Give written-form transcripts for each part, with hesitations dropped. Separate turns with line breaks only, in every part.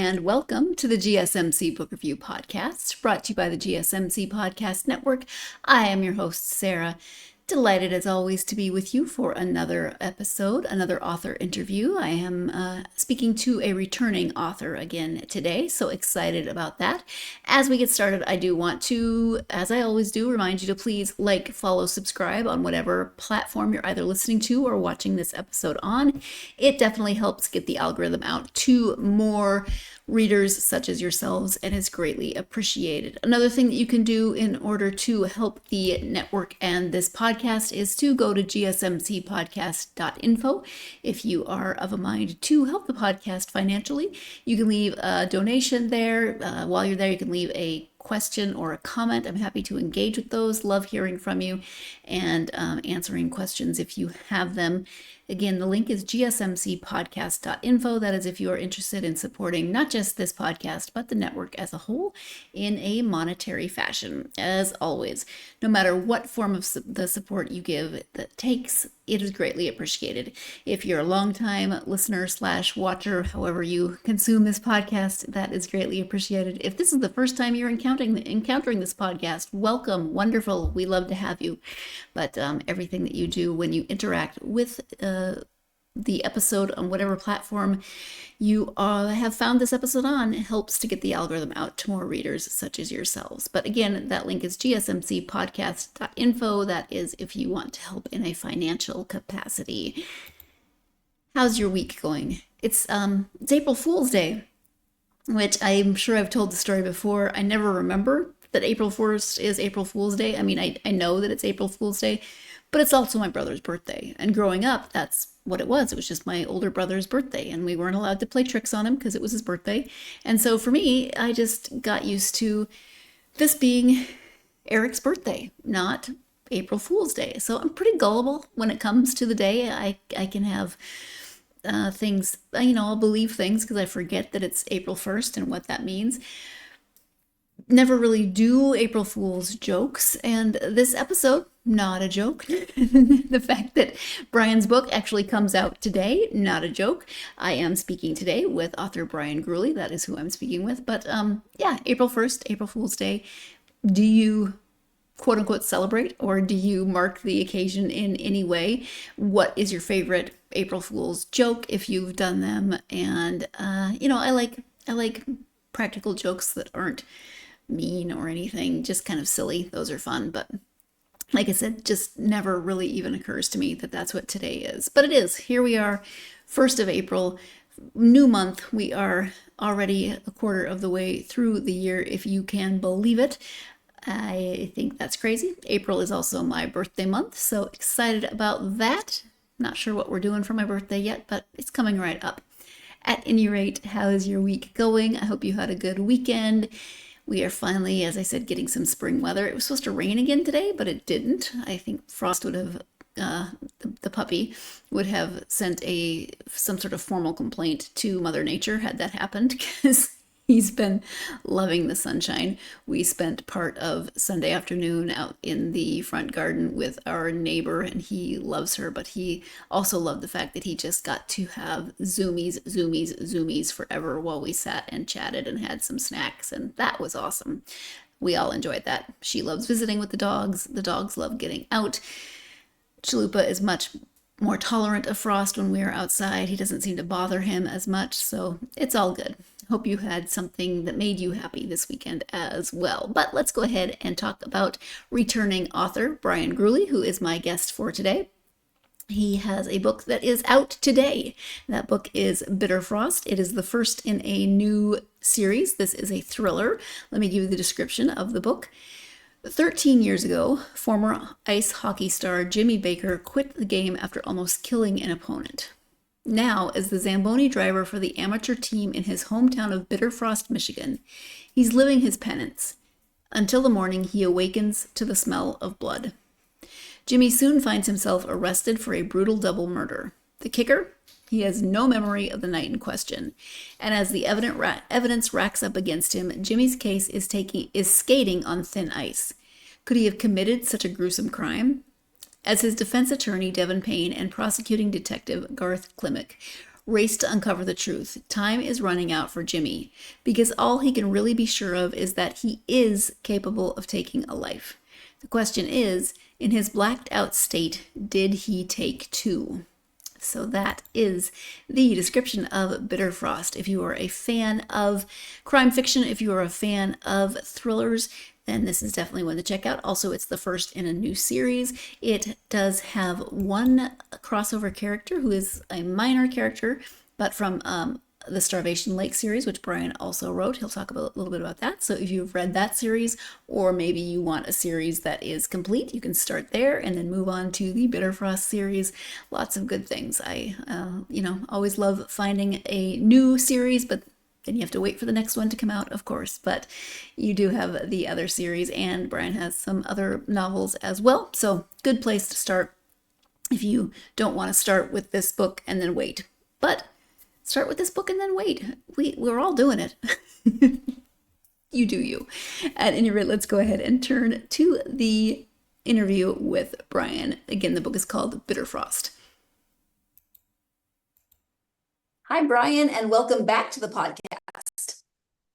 and welcome to the GSMC Book Review Podcast, brought to you by the GSMC Podcast Network. I am your host, Sarah. Delighted, as always, to be with you for another episode, another author interview. I am speaking to a returning author again today, so excited about that. As we get started, I do want to, as I always do, remind you to please like, follow, subscribe on whatever platform you're either listening to or watching this episode on. It definitely helps get the algorithm out to more readers such as yourselves and is greatly appreciated. Another thing that you can do in order to help the network and this podcast is to go to gsmcpodcast.info. If you are of a mind to help the podcast financially, you can leave a donation there. While you're there, you can leave a question or a comment. I'm happy to engage with those. Love hearing from you and answering questions if you have them. Again, the link is gsmcpodcast.info. That is if you are interested in supporting not just this podcast, but the network as a whole in a monetary fashion. As always, no matter what form of the support you give that takes, it is greatly appreciated. If you're a longtime listener / watcher, however you consume this podcast, that is greatly appreciated. If this is the first time you're encountering this podcast, welcome, wonderful. We love to have you. But everything that you do when you interact with the episode on whatever platform you have found this episode on helps to get the algorithm out to more readers such as yourselves. But again, that link is gsmcpodcast.info. That is if you want to help in a financial capacity. How's your week going? It's April Fool's Day, which I'm sure I've told the story before. I never remember that April 1st is April Fool's Day. I mean, I know that it's April Fool's Day, but it's also my brother's birthday. And growing up, that's what it was. It was just my older brother's birthday, and we weren't allowed to play tricks on him because it was his birthday. And so for me, I just got used to this being Eric's birthday, not April Fool's Day. So I'm pretty gullible when it comes to the day. I can have things, I'll believe things because I forget that it's April 1st and what that means. Never really do April Fool's jokes, and this episode, not a joke. The fact that Bryan's book actually comes out today, not a joke. I am speaking today with author Bryan Gruley. That is who I'm speaking with. But April 1st, April Fool's Day. Do you quote unquote celebrate, or do you mark the occasion in any way? What is your favorite April Fool's joke if you've done them? And I like practical jokes that aren't mean or anything, just kind of silly. Those are fun, but like I said, just never really even occurs to me that that's what today is. But it is. Here we are, 1st of April, new month. We are already a quarter of the way through the year, if you can believe it. I think that's crazy. April is also my birthday month, so excited about that. Not sure what we're doing for my birthday yet, but it's coming right up. At any rate, how is your week going? I hope you had a good weekend. We are finally, as I said, getting some spring weather. It was supposed to rain again today, but it didn't. I think Frost would have, the puppy, would have sent some sort of formal complaint to Mother Nature had that happened, because he's been loving the sunshine. We spent part of Sunday afternoon out in the front garden with our neighbor, and he loves her, but he also loved the fact that he just got to have zoomies forever while we sat and chatted and had some snacks, and that was awesome. We all enjoyed that. She loves visiting with the dogs. The dogs love getting out. Chalupa is much more tolerant of frost when we are outside. He doesn't seem to bother him as much, so it's all good. Hope you had something that made you happy this weekend as well. But let's go ahead and talk about returning author Bryan Gruley, who is my guest for today. He has a book that is out today. That book is Bitterfrost. It is the first in a new series. This is a thriller. Let me give you the description of the book. 13 years ago, former ice hockey star Jimmy Baker quit the game after almost killing an opponent. Now, as the Zamboni driver for the amateur team in his hometown of Bitterfrost, Michigan, he's living his penance. Until the morning, he awakens to the smell of blood. Jimmy soon finds himself arrested for a brutal double murder. The kicker? He has no memory of the night in question. And as the evidence racks up against him, Jimmy's case is skating on thin ice. Could he have committed such a gruesome crime? As his defense attorney, Devin Payne, and prosecuting detective, Garth Klimek, race to uncover the truth. Time is running out for Jimmy because all he can really be sure of is that he is capable of taking a life. The question is, in his blacked out state, did he take two? So that is the description of Bitterfrost. If you are a fan of crime fiction, if you are a fan of thrillers, then this is definitely one to check out. Also, it's the first in a new series. It does have one crossover character who is a minor character, but from the Starvation Lake series, which Bryan also wrote. He'll talk a little bit about that. So if you've read that series, or maybe you want a series that is complete, you can start there and then move on to the Bitterfrost series. Lots of good things. I, always love finding a new series, but then you have to wait for the next one to come out, of course. But you do have the other series, and Bryan has some other novels as well. So good place to start if you don't want to start with this book and then wait. But start with this book and then wait. We're all doing it. You do you. At any rate, let's go ahead and turn to the interview with Bryan. Again, the book is called Bitterfrost. Hi, Bryan, and welcome back to the podcast.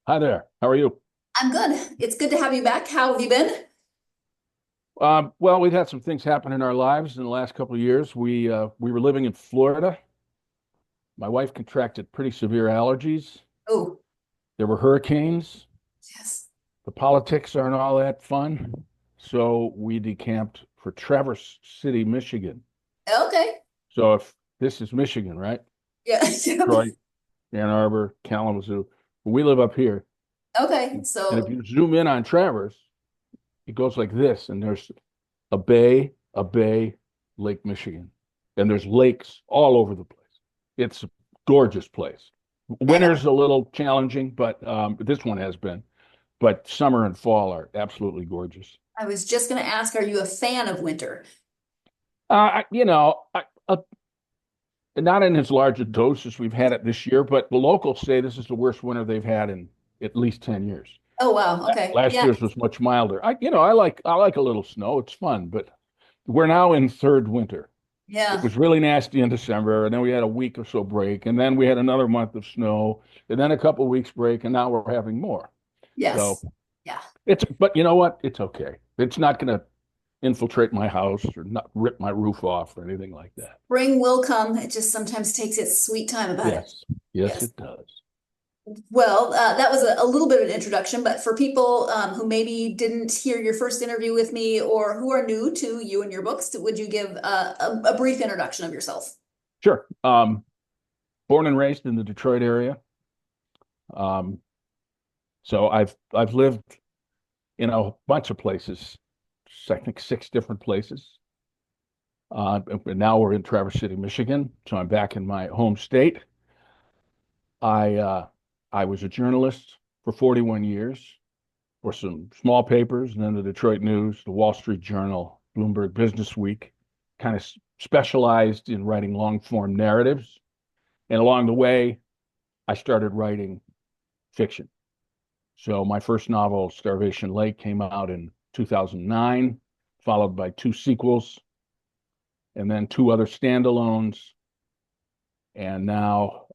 Hi there. How are you?
I'm good. It's good to have you back. How have you been?
Well, we've had some things happen in our lives in the last couple of years. We were living in Florida. My wife contracted pretty severe allergies.
Oh,
There were hurricanes.
yes.
The politics aren't all that fun. So we decamped for Traverse City, Michigan.
Okay.
So if this is Michigan, right?
Yeah.
Detroit, Ann Arbor, Kalamazoo. We live up here.
Okay.
And
So,
if you zoom in on Traverse, it goes like this, and there's a bay, Lake Michigan. And there's lakes all over the place. It's a gorgeous place. Winter's a little challenging, but this one has been. But summer and fall are absolutely gorgeous.
I was just going to ask, are you a fan of winter?
I, not in as large a dose as we've had it this year, but the locals say this is the worst winter they've had in at least 10 years.
Oh, wow. Okay.
Last year's was much milder. I like a little snow. It's fun, but we're now in third winter.
Yeah.
It was really nasty in December, and then we had a week or so break, and then we had another month of snow, and then a couple of weeks break, and now we're having more.
Yes.
So
yeah.
but you know what? It's okay. It's not going to infiltrate my house or not rip my roof off or anything like that.
Spring will come. It just sometimes takes its sweet time about it.
Yes, it does.
Well, that was a little bit of an introduction, but for people who maybe didn't hear your first interview with me or who are new to you and your books, would you give a brief introduction of yourself?
Sure. Born and raised in the Detroit area. So I've lived in a bunch of places, I think 6 different places. And now we're in Traverse City, Michigan. So I'm back in my home state. I was a journalist for 41 years for some small papers, and then the Detroit News, the Wall Street Journal, Bloomberg Business Week, kind of specialized in writing long-form narratives. And along the way, I started writing fiction. So my first novel, Starvation Lake, came out in 2009, followed by 2 sequels, and then 2 other standalones. And now,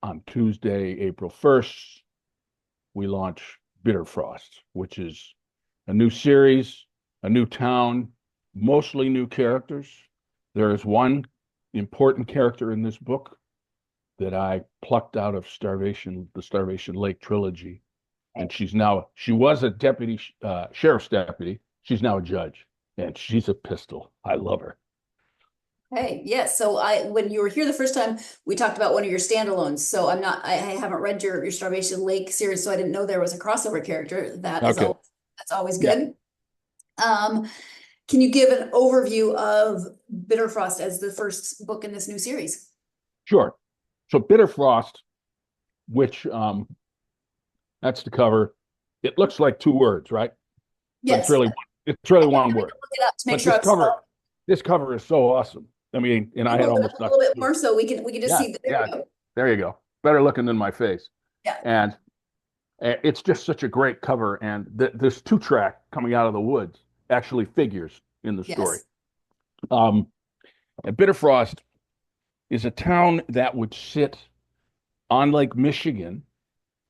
on Tuesday, April 1st, we launch Bitterfrost, which is a new series, a new town, mostly new characters. There is one important character in this book that I plucked out of the Starvation Lake trilogy. And she was a deputy, sheriff's deputy. She's now a judge, and she's a pistol. I love her.
Hey, yes. So when you were here the first time, we talked about one of your standalones. So I haven't read your Starvation Lake series, so I didn't know there was a crossover character. That's always good. Yeah. Can you give an overview of Bitterfrost as the first book in this new series?
Sure. So Bitterfrost, which that's the cover. It looks like 2 words, right?
Yes.
But it's really one word.
Look it up to make
But
sure
this cover is so awesome. I mean, and I had almost
a little bit more so we can just see.
There you go. Better looking than my face.
Yeah.
And it's just such a great cover. And this 2-track coming out of the woods actually figures in the story. And Bitterfrost is a town that would sit on Lake Michigan,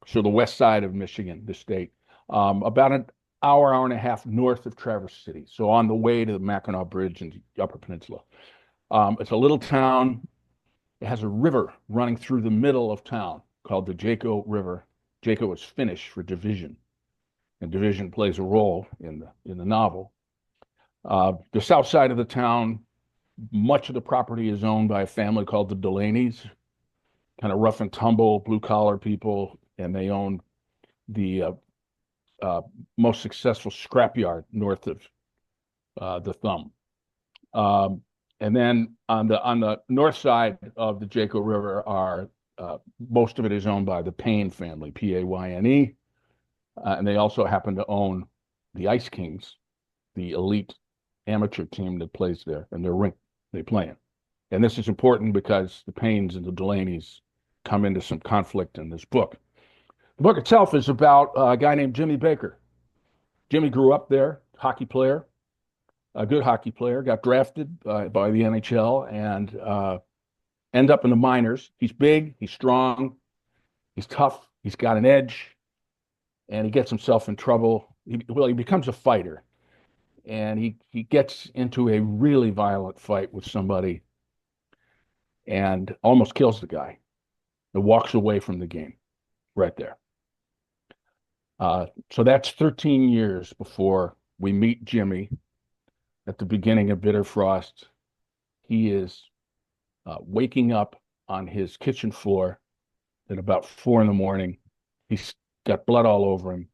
so the west side of Michigan, the state, about an hour and a half north of Traverse City. So on the way to the Mackinac Bridge and the Upper Peninsula. It's a little town. It has a river running through the middle of town called the Jaco River. Jaco is Finnish for division, and division plays a role in the novel. The south side of the town, much of the property is owned by a family called the Delaney's, kind of rough and tumble, blue-collar people, and they own the most successful scrapyard north of the Thumb. And then on the north side of the Jaco River are most of it is owned by the Payne family, Payne, and they also happen to own the Ice Kings, the elite amateur team that plays there, and their rink they play in. And this is important because the Paynes and the Delaney's come into some conflict in this book. The book itself is about a guy named Jimmy Baker. Jimmy grew up there, hockey player, a good hockey player, got drafted by the NHL and end up in the minors. He's big, he's strong, he's tough, he's got an edge, and he gets himself in trouble. He becomes a fighter, and he gets into a really violent fight with somebody and almost kills the guy and walks away from the game right there. So that's 13 years before we meet Jimmy at the beginning of Bitterfrost. He is waking up on his kitchen floor at about 4 a.m. He's got blood all over him.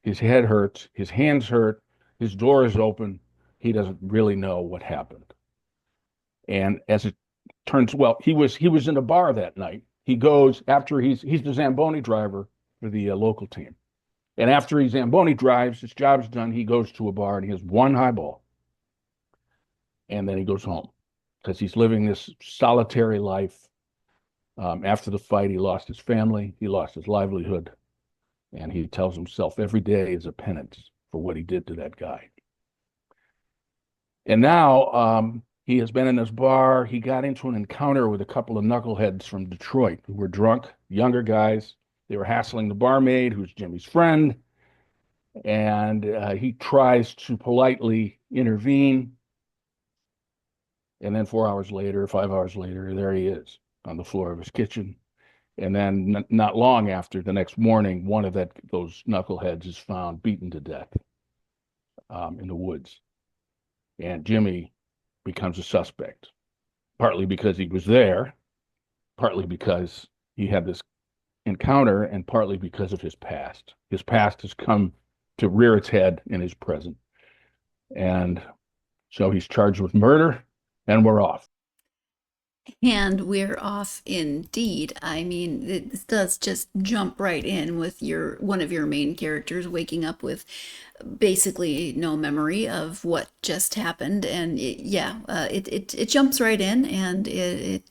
His head hurts. His hands hurt. His door is open. He doesn't really know what happened. And as it turns, he was in a bar that night. He goes after he's the Zamboni driver for the local team. And after he Zamboni drives, his job's done, he goes to a bar and he has one highball. And then he goes home because he's living this solitary life. After the fight, he lost his family, he lost his livelihood, and he tells himself every day is a penance for what he did to that guy. And now he has been in this bar. He got into an encounter with a couple of knuckleheads from Detroit who were drunk, younger guys. They were hassling the barmaid, who's Jimmy's friend, and he tries to politely intervene. And then 5 hours later, there he is on the floor of his kitchen. And then not long after, the next morning, one of those knuckleheads is found beaten to death in the woods. And Jimmy becomes a suspect, partly because he was there, partly because he had this encounter, and partly because of his past. His past has come to rear its head in his present. And so he's charged with murder, and we're off.
And we're off indeed. I mean, this does just jump right in with one of your main characters waking up with basically no memory of what just happened. And it jumps right in, and it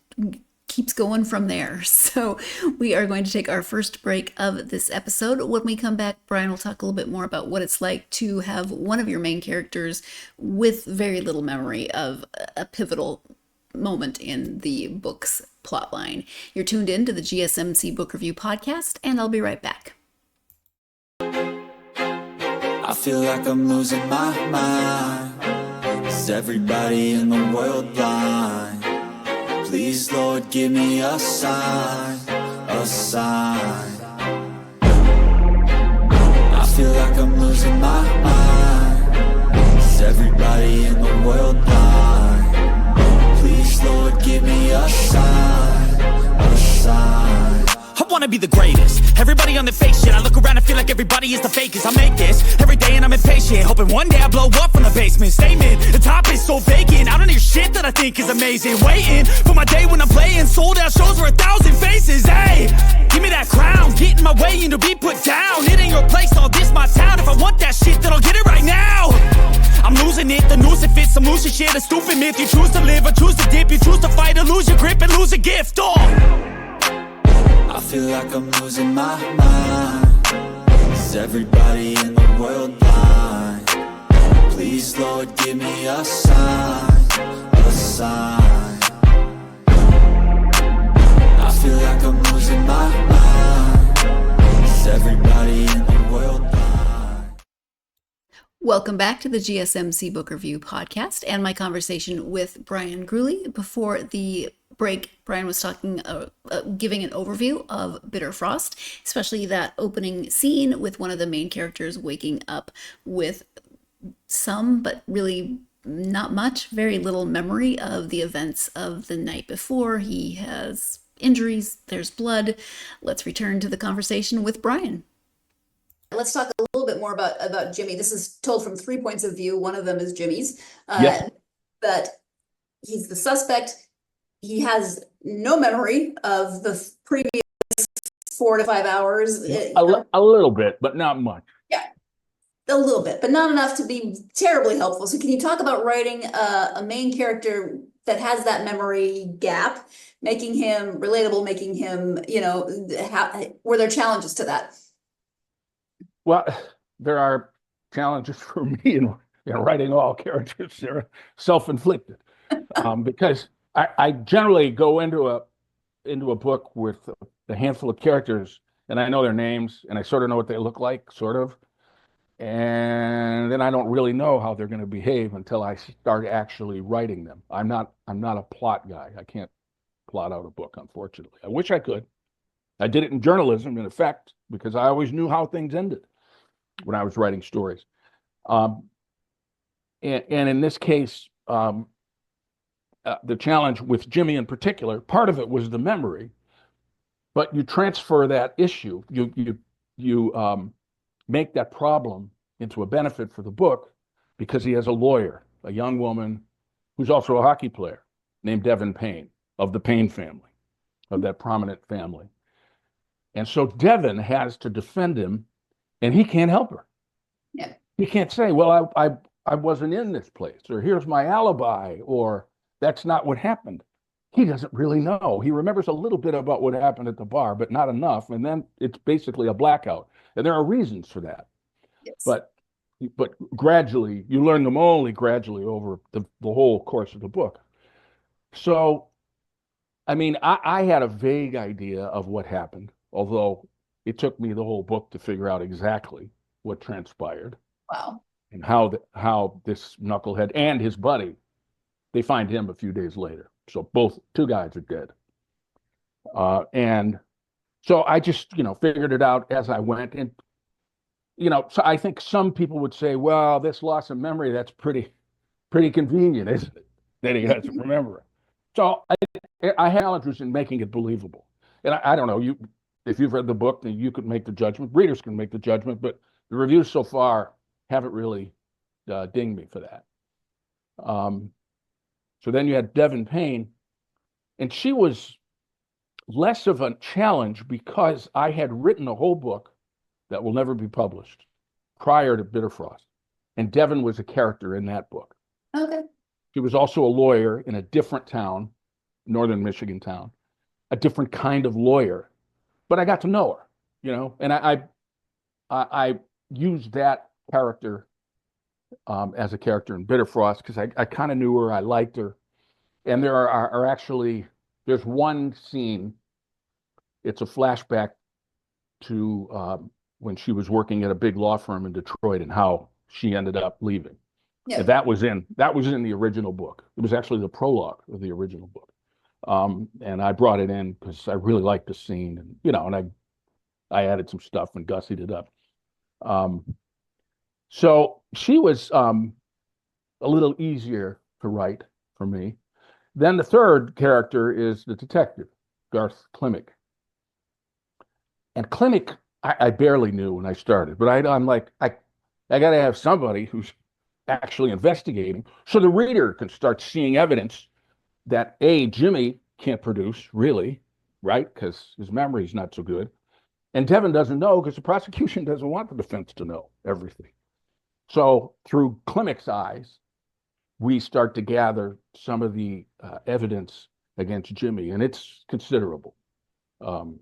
keeps going from there. So we are going to take our first break of this episode. When we come back, Bryan will talk a little bit more about what it's like to have one of your main characters with very little memory of a pivotal moment in the book's plotline. You're tuned in to the GSMC Book Review Podcast, and I'll be right back.
I feel like I'm losing my mind. Is everybody in the world blind? Please, Lord, give me a sign, a sign. I feel like I'm losing my mind. Is everybody in the world blind? Please, Lord, give me a sign, a sign.
I wanna be the greatest. Everybody on the fake shit. I look around and feel like everybody is the fakest. I make this every day and I'm impatient, hoping one day I blow up from the basement. Statement, the top is so vacant. I don't hear shit that I think is amazing. Waiting for my day when I'm playing sold out shows for 1,000 faces. Hey, give me that crown, get in my way and to be put down. It ain't your place, all this my town. If I want that shit, then I'll get it right now. I'm losing it, the noose it fits, some losing shit, a stupid myth. You choose to live or choose to dip, you choose to fight or lose your grip and lose a gift.
I feel like I'm losing my mind. Is everybody in the world blind? Please, Lord, give me a sign, a sign.
Welcome back to the GSMC Book Review Podcast and my conversation with Bryan Gruley. Before the break, Bryan was talking, giving an overview of Bitterfrost, especially that opening scene with one of the main characters waking up with some, but really not much, very little memory of the events of the night before. He has injuries, there's blood. Let's return to the conversation with Bryan. Let's talk a little bit more about Jimmy. This is told from 3 points of view. One of them is Jimmy's.
Yes.
But he's the suspect. He has no memory of the previous 4 to 5 hours.
A little bit, but not much.
Yeah, a little bit, but not enough to be terribly helpful. So can you talk about writing a main character that has that memory gap, making him relatable, making him, were there challenges to that?
Well, there are challenges for me in writing all characters. They're self-inflicted because I generally go into a book with a handful of characters, and I know their names, and I sort of know what they look like, sort of, and then I don't really know how they're going to behave until I start actually writing them. I'm not a plot guy. I can't plot out a book, unfortunately. I wish I could. I did it in journalism, in effect, because I always knew how things ended when I was writing stories. And in this case, the challenge with Jimmy in particular, part of it was the memory, but you transfer that issue, you make that problem into a benefit for the book because he has a lawyer, a young woman who's also a hockey player named Devin Payne, of the Payne family, of that prominent family. And so Devin has to defend him, and he can't help her.
Yeah.
He can't say, well, I wasn't in this place, or here's my alibi, or that's not what happened. He doesn't really know. He remembers a little bit about what happened at the bar, but not enough. And then it's basically a blackout. And there are reasons for that.
Yes.
But gradually, you learn them only gradually over the whole course of the book. So, I mean, I had a vague idea of what happened, although it took me the whole book to figure out exactly what transpired.
Wow.
And how this knucklehead and his buddy, they find him a few days later. So two guys are dead. And so I just, figured it out as I went. And, so I think some people would say, well, this loss of memory, that's pretty convenient, isn't it? That he doesn't remember it. So I had challenges in making it believable. And I don't know, if you've read the book, then you could make the judgment. Readers can make the judgment, but the reviews so far haven't really dinged me for that. So then you had Devin Payne, and she was less of a challenge because I had written a whole book that will never be published prior to Bitterfrost, and Devin was a character in that book.
Okay.
She was also a lawyer in a different town, northern Michigan town, a different kind of lawyer, but I got to know her, and I used that character as a character in Bitterfrost because I kind of knew her, I liked her. And there are actually, there's one scene, it's a flashback to when she was working at a big law firm in Detroit and how she ended up leaving.
Yeah.
And that was in the original book. It was actually the prologue of the original book. And I brought it in because I really liked the scene, and and I added some stuff and gussied it up. So she was a little easier to write for me. Then the third character is the detective, Garth Klimek. And Klimek, I barely knew when I started, but I'm like, I got to have somebody who's actually investigating so the reader can start seeing evidence that Jimmy can't produce, really, right? Because his memory's not so good. And Devin doesn't know because the prosecution doesn't want the defense to know everything. So through Klimek's eyes, we start to gather some of the evidence against Jimmy, and it's considerable. But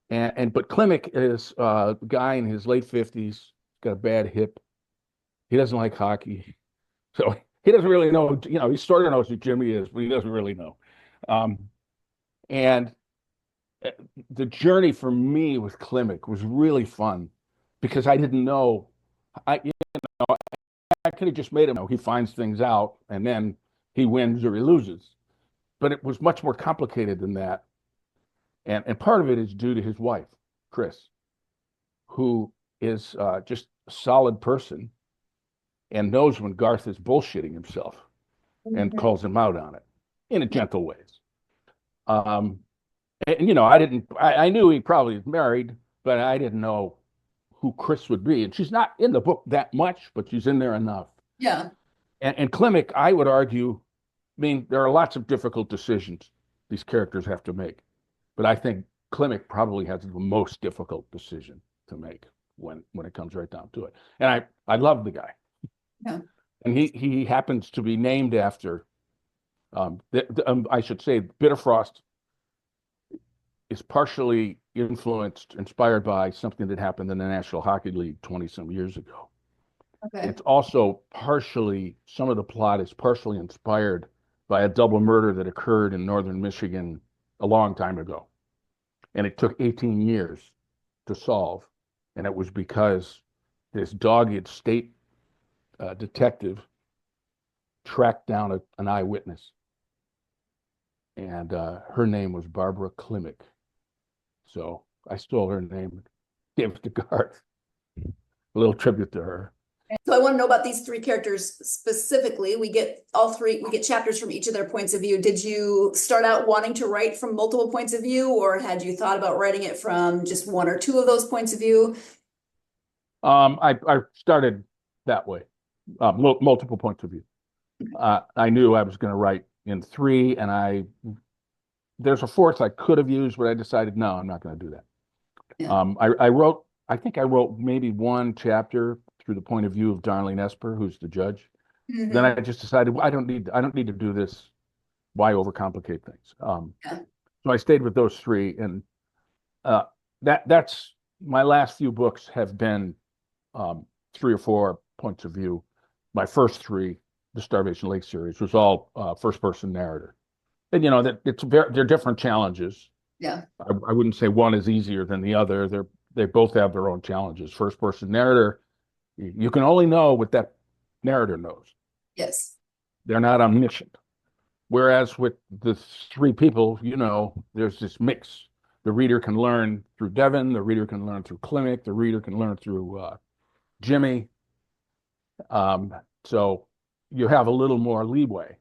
Klimek is a guy in his late 50s, got a bad hip. He doesn't like hockey, so he doesn't really know. He sort of knows who Jimmy is, but he doesn't really know. And the journey for me with Klimek was really fun because I didn't know. could have just made him, he finds things out and then he wins or he loses. But it was much more complicated than that. And part of it is due to his wife, Chris, who is just a solid person and knows when Garth is bullshitting himself and calls him out on it in a gentle ways. And I knew he probably was married, but I didn't know who Chris would be. And she's not in the book that much, but she's in there enough.
Yeah.
And Klimek, I would argue, there are lots of difficult decisions these characters have to make. But I think Klimek probably has the most difficult decision to make when it comes right down to it. And I love the guy.
Yeah.
And he happens to be named after, I should say, Bitterfrost is partially inspired by something that happened in the National Hockey League 20-some years ago.
Okay.
It's also some of the plot is partially inspired by a double murder that occurred in northern Michigan a long time ago. And it took 18 years to solve. And it was because this dogged state detective tracked down an eyewitness. And her name was Barbara Klimek. So I stole her name and gave it to Garth. A little tribute to her.
So I want to know about these three characters specifically. We get chapters from each of their points of view. Did you start out wanting to write from multiple points of view, or had you thought about writing it from just one or two of those points of view?
I started that way, multiple points of view. I knew I was going to write in three, and there's a fourth I could have used, but I decided, no, I'm not going to do that. Yeah. I think I wrote maybe one chapter through the point of view of Darlene Esper, who's the judge. Mm-hmm. Then I just decided, well, I don't need to do this. Why overcomplicate things? So I stayed with those three, and that's my last few books have been 3 or 4 points of view. My first 3, the Starvation Lake series, was all first-person narrative. And they're different challenges.
Yeah,
I wouldn't say one is easier than the other. They both have their own challenges. First-person narrator, you can only know what that narrator knows.
Yes,
they're not omniscient. Whereas with the 3 people, there's this mix. The reader can learn through Devin. The reader can learn through Klimek. The reader can learn through Jimmy. So you have a little more leeway,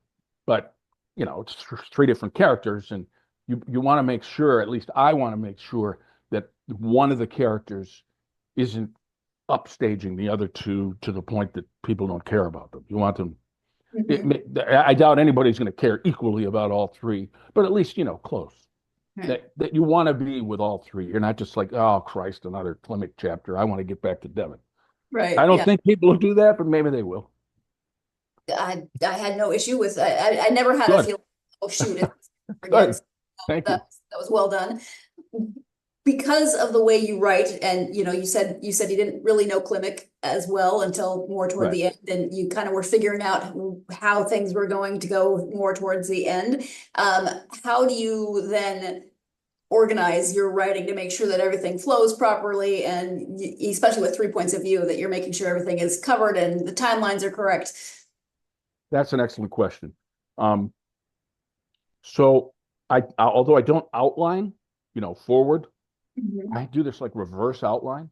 but it's 3 different characters, and you want to make sure, at least I want to make sure, that one of the characters isn't upstaging the other 2 to the point that people don't care about them. You want them. Mm-hmm. I doubt anybody's going to care equally about all 3, but at least close. Right. That you want to be with all 3. You're not just like, oh Christ, another Klimek chapter. I want to get back to Devin.
Right.
I don't think people will do that, but maybe they will.
I had no issue with. I never had a feeling. Oh shoot!
Thank you.
That was well done. Because of the way you write, and you said you didn't really know Klimek as well until more toward the end, and you kind of were figuring out how things were going to go more towards the end. How do you then organize your writing to make sure that everything flows properly, and especially with 3 points of view, that you're making sure everything is covered and the timelines are correct?
That's an excellent question. So although I don't outline, forward, mm-hmm. I do this like reverse outline.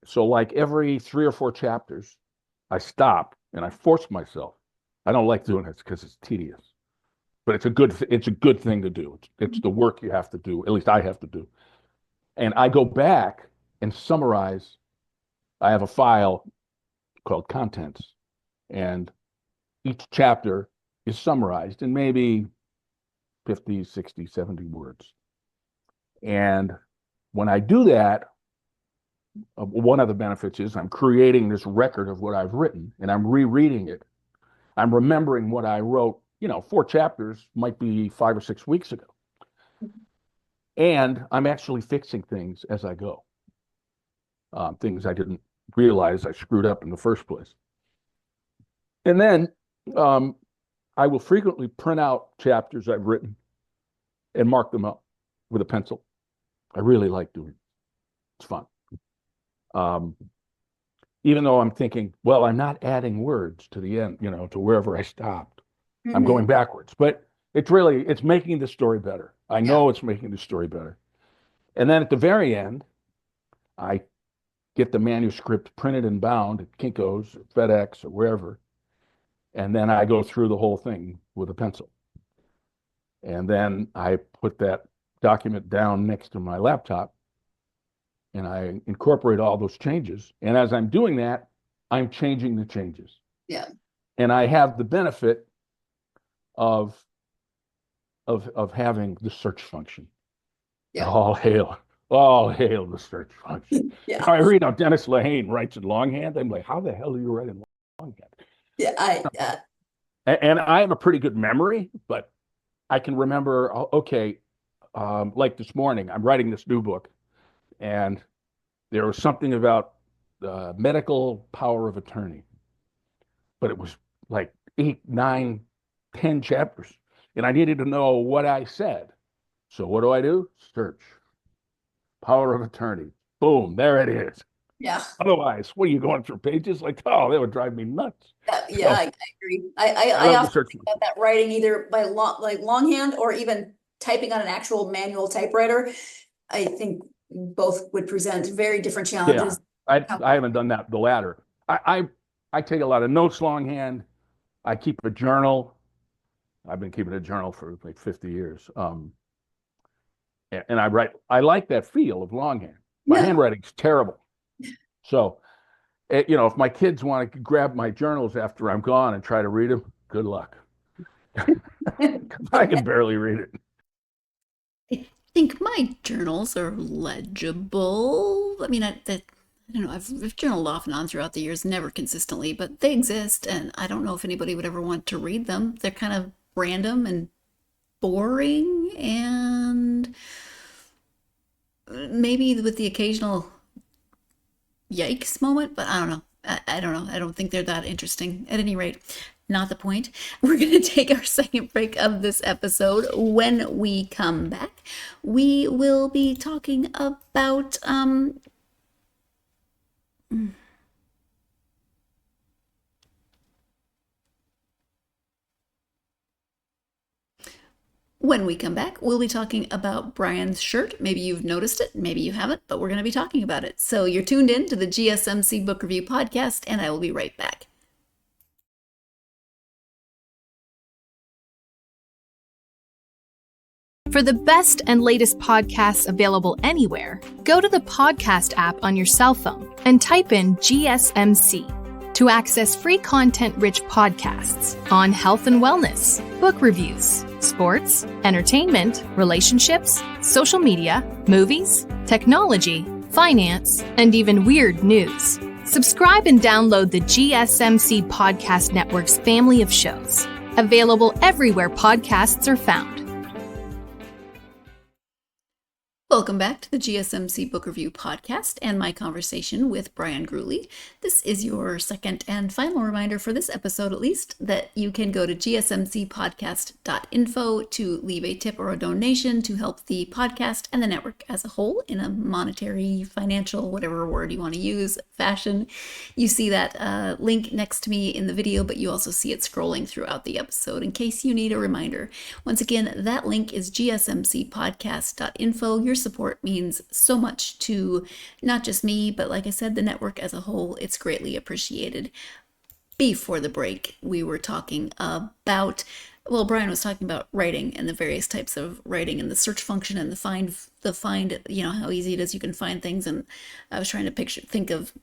So like every 3 or 4 chapters, I stop and I force myself. I don't like doing it because it's tedious, but it's a good thing to do. It's the work you have to do. At least I have to do. And I go back and summarize. I have a file called contents, and each chapter is summarized in maybe 50, 60, 70 words. And when I do that, one of the benefits is I'm creating this record of what I've written, and I'm rereading it. I'm remembering what I wrote. 4 chapters might be 5 or 6 weeks ago. And I'm actually fixing things as I go. Things I didn't realize I screwed up in the first place. And then I will frequently print out chapters I've written and mark them up with a pencil. I really like doing it. It's fun. even though I'm thinking, well, I'm not adding words to the end, to wherever I stopped. I'm
Mhm.
going backwards, but it's making the story better. I
Yeah.
know it's making the story better. And then at the very end, I get the manuscript printed and bound at Kinko's or FedEx or wherever. And then I go through the whole thing with a pencil. And then I put that document down next to my laptop and I incorporate all those changes. And as I'm doing that, I'm changing the changes.
Yeah.
And I have the benefit of having the search function.
Yeah.
All hail the search function.
Yeah.
I read how Dennis Lehane writes in longhand. I'm like, how the hell are you writing longhand?
Yeah.
And I have a pretty good memory, but I can remember, okay, like this morning, I'm writing this new book, and there was something about medical power of attorney, but it was like 8, 9, 10 chapters, and I needed to know what I said. So what do? Search. Power of attorney. Boom, there it is.
Yeah.
Otherwise, what are you going through pages? Like, oh, that would drive me nuts.
Yeah,
So,
I agree. I
love the
often
search
think about that writing either by longhand or even typing on an actual manual typewriter. I think both would present very different
Yeah,
challenges.
I haven't done that, the latter. I take a lot of notes longhand. I keep a journal. I've been keeping a journal for like 50 years. And I write. I like that feel of longhand. My
Yeah.
handwriting's terrible. So, if my kids want to grab my journals after I'm gone and try to read them, good luck. I can barely read it.
I think my journals are legible. I mean, I don't know. I've journaled off and on throughout the years, never consistently, but they exist, and I don't know if anybody would ever want to read them. They're kind of random and boring, and maybe with the occasional yikes moment, but I don't know. I don't know. I don't think they're that interesting. At any rate, not the point. We're going to take our second break of this episode. When we come back, we will be talking about when we come back, we'll be talking about Bryan's shirt. Maybe you've noticed it, maybe you haven't, but we're going to be talking about it. So you're tuned in to the GSMC Book Review Podcast, and I will be right back.
For the best and latest podcasts available anywhere, go to the podcast app on your cell phone and type in GSMC to access free content-rich podcasts on health and wellness, book reviews, sports, entertainment, relationships, social media, movies, technology, finance, and even weird news. Subscribe and download the GSMC Podcast Network's family of shows, available everywhere podcasts are found.
Welcome back to the GSMC Book Review Podcast and my conversation with Bryan Gruley. This is your second and final reminder for this episode, at least, that you can go to gsmcpodcast.info to leave a tip or a donation to help the podcast and the network as a whole in a monetary, financial, whatever word you want to use, fashion. You see that link next to me in the video, but you also see it scrolling throughout the episode in case you need a reminder. Once again, that link is gsmcpodcast.info. Your support means so much to not just me, but like I said, the network as a whole. It's greatly appreciated. Before the break, we were talking about, well, Bryan was talking about writing and the various types of writing and the search function and the find, how easy it is. You can find things. And I was trying to think of,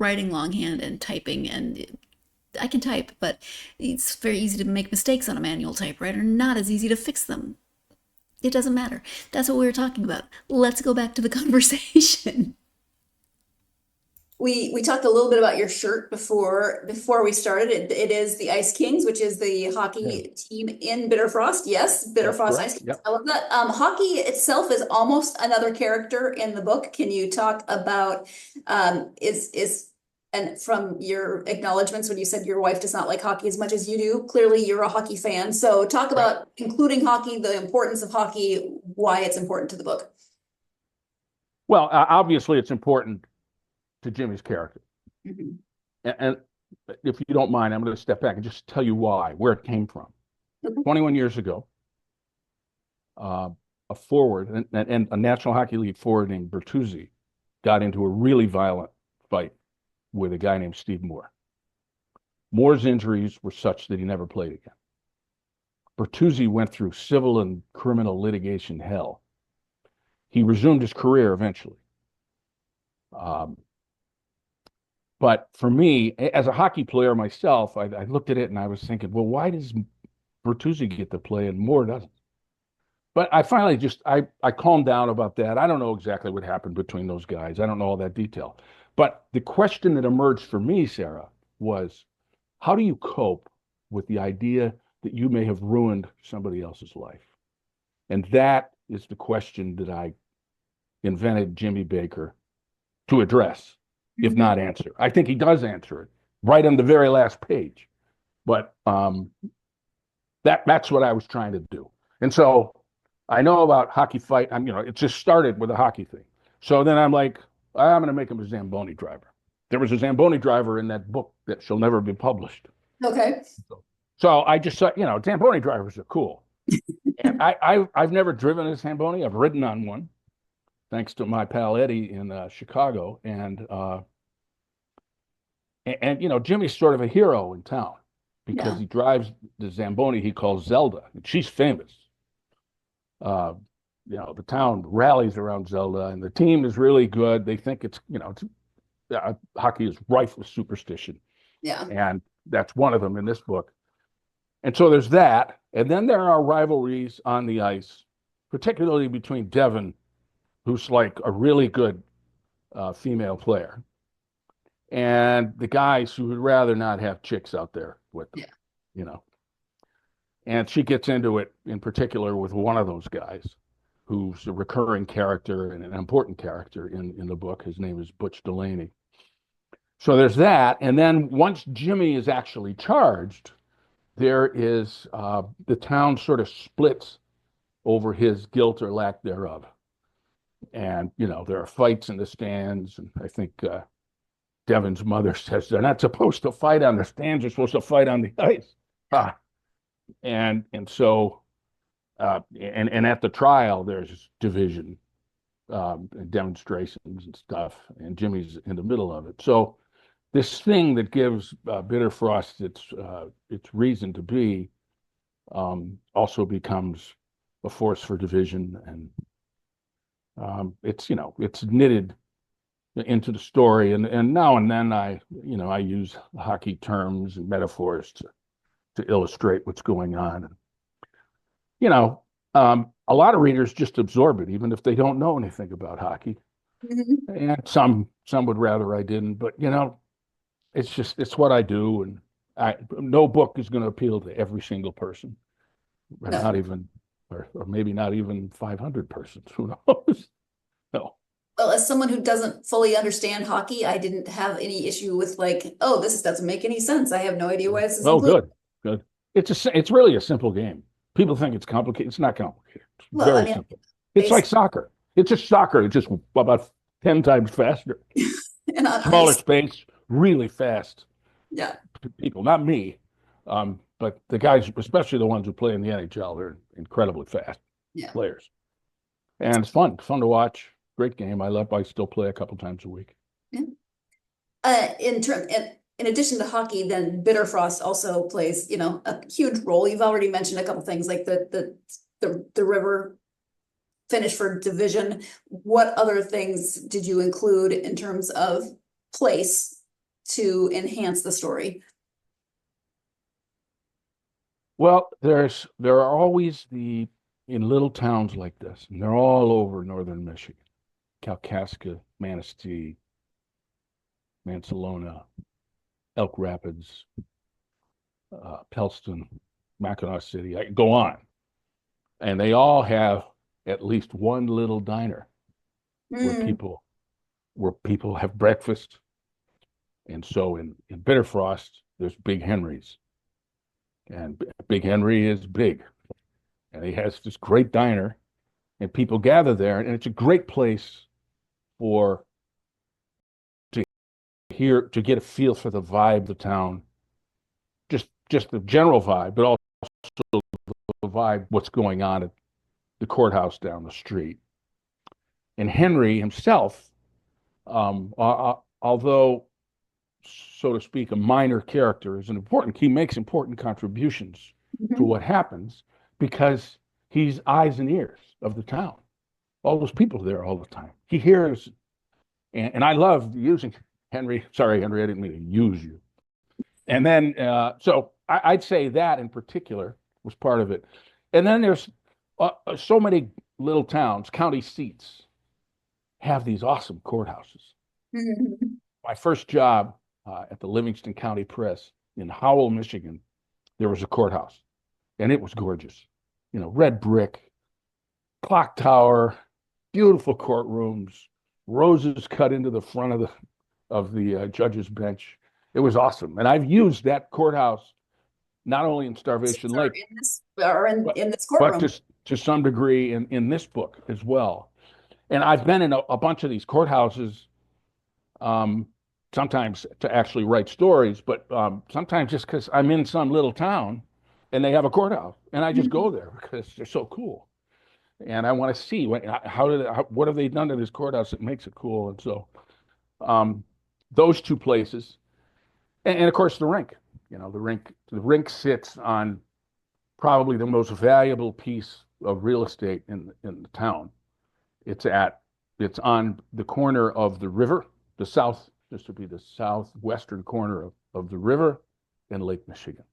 writing longhand and typing, and I can type, but it's very easy to make mistakes on a manual typewriter, not as easy to fix them. It doesn't matter. That's what we were talking about. Let's go back to the conversation. We talked a little bit about your shirt before we started. It is the Ice Kings, which is the hockey team in Bitterfrost. Yes, Bitterfrost Ice Kings. Yep. I love that. Hockey itself is almost another character in the book. Can you talk about and from your acknowledgments when you said your wife does not like hockey as much as you do, clearly you're a hockey fan. So talk about including hockey, the importance of hockey, why it's important to the book.
Well, obviously it's important to Jimmy's character.
Mhm.
And if you don't mind, I'm going to step back and just tell you where it came from.
Okay.
21 years ago, a forward and a National Hockey League forward named Bertuzzi got into a really violent fight with a guy named Steve Moore. Moore's injuries were such that he never played again. Bertuzzi went through civil and criminal litigation hell. He resumed his career eventually. But for me, as a hockey player myself, I looked at it and I was thinking, well, why does Bertuzzi get to play and Moore doesn't? But I finally I calmed down about that. I don't know exactly what happened between those guys. I don't know all that detail. But the question that emerged for me, Sarah, was how do you cope with the idea that you may have ruined somebody else's life? And that is the question that I invented Jimmy Baker to address, if not answer. I think he does answer it right on the very last page. But that's what I was trying to do. And so I know about hockey fight. It just started with a hockey thing. So then I'm like, I'm going to make him a Zamboni driver. There was a Zamboni driver in that book that shall never be published.
Okay.
So I just thought, Zamboni drivers are cool. And I've never driven a Zamboni. I've ridden on one, thanks to my pal Eddie in Chicago. And Jimmy's sort of a hero in town because he drives the Zamboni he calls Zelda, and she's famous. The town rallies around Zelda, and the team is really good. They think hockey is rife with superstition.
Yeah.
And that's one of them in this book. And so there's that. And then there are rivalries on the ice, particularly between Devin, who's like a really good female player, and the guys who would rather not have chicks out there with them, And she gets into it in particular with one of those guys who's a recurring character and an important character in the book. His name is Butch Delaney. So there's that. And then once Jimmy is actually charged, there is the town sort of splits over his guilt or lack thereof. And, there are fights in the stands. And I think Devin's mother says they're not supposed to fight on the stands. They're supposed to fight on the ice. And so and at the trial, there's division, and demonstrations and stuff. And Jimmy's in the middle of it. So this thing that gives Bitterfrost its reason to be also becomes a force for division, and it's knitted into the story. And now and then I use hockey terms and metaphors to illustrate what's going on. A lot of readers just absorb it, even if they don't know anything about hockey.
Mm-hmm.
And some would rather I didn't, but it's what I do, and no book is going to appeal to every single person,
No.
not even, or maybe not even 500 persons. Who knows? No.
Well, as someone who doesn't fully understand hockey, I didn't have any issue with this doesn't make any sense. I have no idea why this is included.
Good. It's really a simple game. People think it's complicated. It's not complicated. It's very simple. It's like soccer. It's just soccer. It's just about 10 times faster.
And
Smaller space, really fast.
Yeah.
People, not me, but the guys, especially the ones who play in the NHL, they're incredibly fast players. And it's fun to watch. Great game. I still play a couple times a week.
Yeah. In addition to hockey, then Bitterfrost also plays, a huge role. You've already mentioned a couple things like the river finish for division. What other things did you include in terms of place to enhance the story?
Well, there are always in little towns like this, and they're all over northern Michigan, Kalkaska, Manistee, Mansalona, Elk Rapids, Pellston, Mackinac City. I can go on, and they all have at least one little diner where people have breakfast. And so in Bitterfrost, there's Big Henry's, and Big Henry is big, and he has this great diner, and people gather there, and it's a great place for to get a feel for the vibe of the town, just the general vibe, but also the vibe, what's going on at the courthouse down the street. And Henry himself, although, so to speak, a minor character, he makes important contributions to what happens because he's eyes and ears of the town. All those people there all the time. He hears, and I love using Henry. Sorry, Henry, I didn't mean to use you. And then, so I'd say that in particular was part of it. And then there's so many little towns, county seats, have these awesome courthouses. My first job at the Livingston County Press in Howell, Michigan, there was a courthouse, and it was gorgeous. Red brick, clock tower, beautiful courtrooms, roses cut into the front of the judge's bench. It was awesome, and I've used that courthouse not only in Starvation Lake,
in this courtroom,
but to some degree in this book as well. And I've been in a bunch of these courthouses, sometimes to actually write stories, but sometimes just because I'm in some little town and they have a courthouse, and I just go there because they're so cool, and I want to see what have they done to this courthouse that makes it cool. And so those two places, and of course the rink. The rink sits on probably the most valuable piece of real estate in the town. It's on the corner of the river, this would be the southwestern corner of the river and Lake Michigan.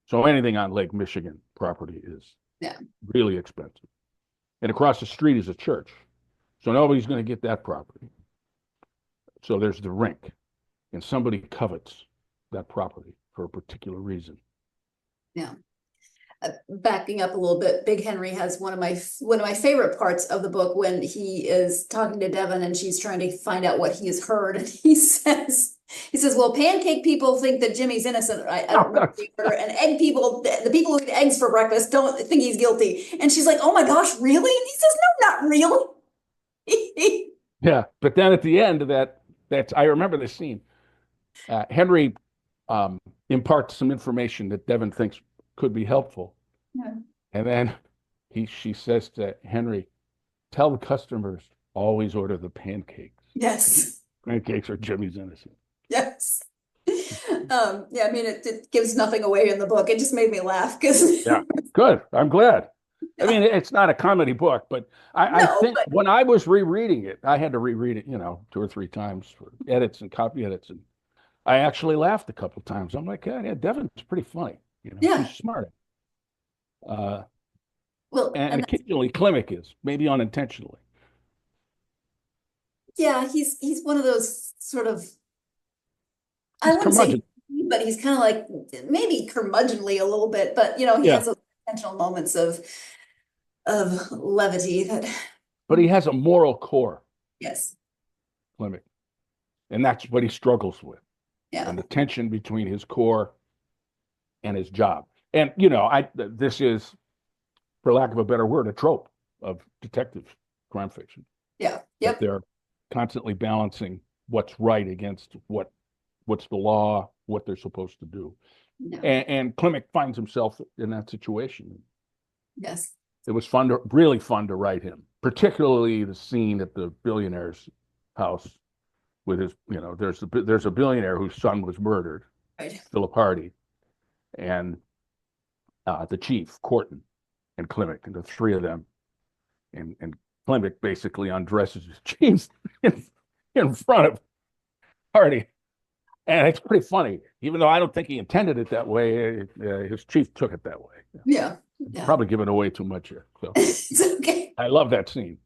So anything on Lake Michigan property is really expensive. And across the street is a church. So nobody's going to get that property. So there's the rink, and somebody covets that property for a particular reason.
Yeah. Backing up a little bit, Big Henry has one of my favorite parts of the book when he is talking to Devin and she's trying to find out what he has heard, and he says, well, pancake people think that Jimmy's innocent. I don't remember the order, and egg people, the people who eat eggs for breakfast, don't think he's guilty. And she's like, oh my gosh, really? And he says, no, not really.
Yeah, but then at the end of that's I remember this scene. Henry imparts some information that Devin thinks could be helpful. Yeah. And then she says to Henry, tell the customers always order the pancakes.
Yes.
Pancakes are Jimmy's innocent.
Yes. I mean, it gives nothing away in the book. It just made me laugh because
yeah, good. I'm glad. I mean, it's not a comedy book, but I think when I was rereading it, I had to reread it, 2 or 3 times for edits and copy edits, and I actually laughed a couple of times. I'm like, yeah, Devin's pretty funny. He's smart. And occasionally Klimek is, maybe unintentionally.
Yeah, he's one of those sort of, I wouldn't say, but he's kind of like maybe curmudgeonly a little bit, but he has those intentional moments of levity
but he has a moral core.
Yes.
Klimek. And that's what he struggles with.
Yeah.
And the tension between his core and his job. And, this is, for lack of a better word, a trope of detective crime fiction.
Yeah. Yep.
They're constantly balancing what's right against what's the law, what they're supposed to do. No. And Klimek finds himself in that situation.
Yes.
It was really fun to write him, particularly the scene at the billionaire's house with his, there's a billionaire whose son was murdered, right. Philip Hardy, and the chief, Corton, and Klimek, and the 3 of them. And Klimek basically undresses his chief in front of Hardy. And it's pretty funny, even though I don't think he intended it that way. His chief took it that way.
Yeah.
Probably giving away too much here. So
it's okay.
I love that scene.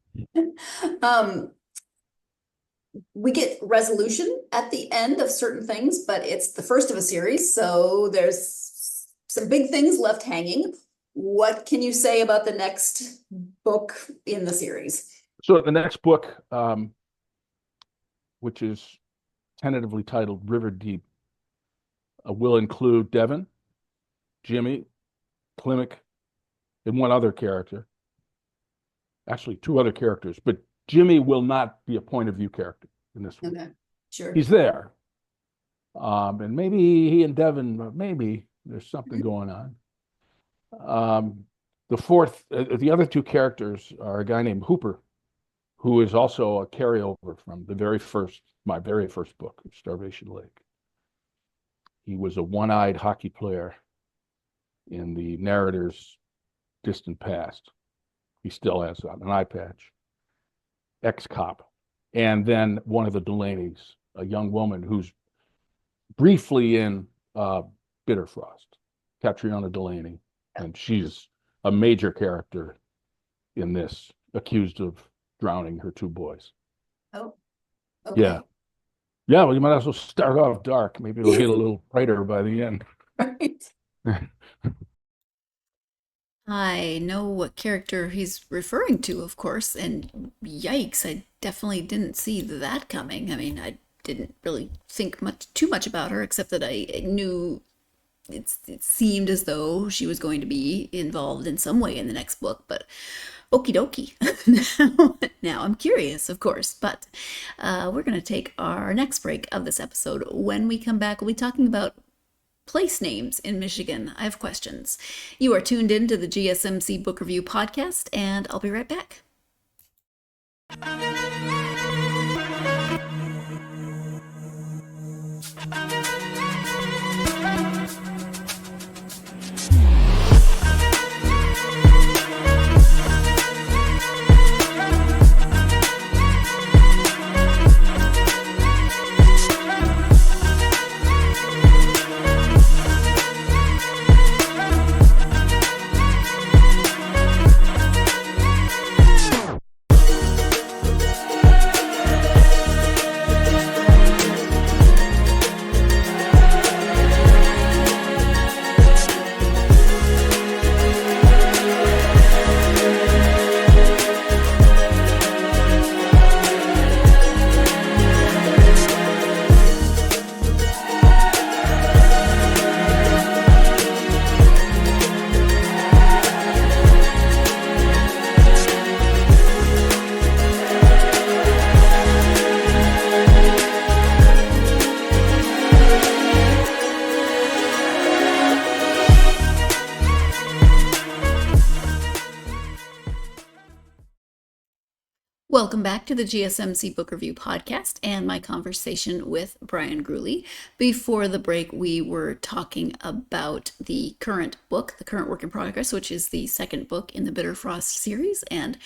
We get resolution at the end of certain things, but it's the first of a series, so there's some big things left hanging. What can you say about the next book in the series?
So the next book, which is tentatively titled River Deep, will include Devin, Jimmy, Klimek, and one other character. Actually, 2 other characters, but Jimmy will not be a point of view character in this one.
Okay, sure.
He's there, And maybe he and Devin, maybe there's something going on. The other two characters are a guy named Hooper, who is also a carryover from my very first book, Starvation Lake. He was a one-eyed hockey player in the narrator's distant past. He still has an eye patch. Ex-cop. And then one of the Delaney's, a young woman who's briefly in Bitterfrost, Catriona Delaney. And she's a major character in this, accused of drowning her two boys.
Oh, okay.
Yeah. Yeah, well, you might as well start off dark. Maybe it'll get a little brighter by the end.
Right. I know what character he's referring to, of course, and yikes, I definitely didn't see that coming. I mean, I didn't really think too much about her, except that I knew it seemed as though she was going to be involved in some way in the next book, but okie dokie. Now I'm curious, of course, but we're going to take our next break of this episode. When we come back, we'll be talking about place names in Michigan. I have questions. You are tuned in to the GSMC Book Review Podcast, and I'll be right back. Welcome back to the GSMC Book Review Podcast and my conversation with Bryan Gruley. Before the break, we were talking about the current book, the current work in progress, which is the second book in the Bitterfrost series. And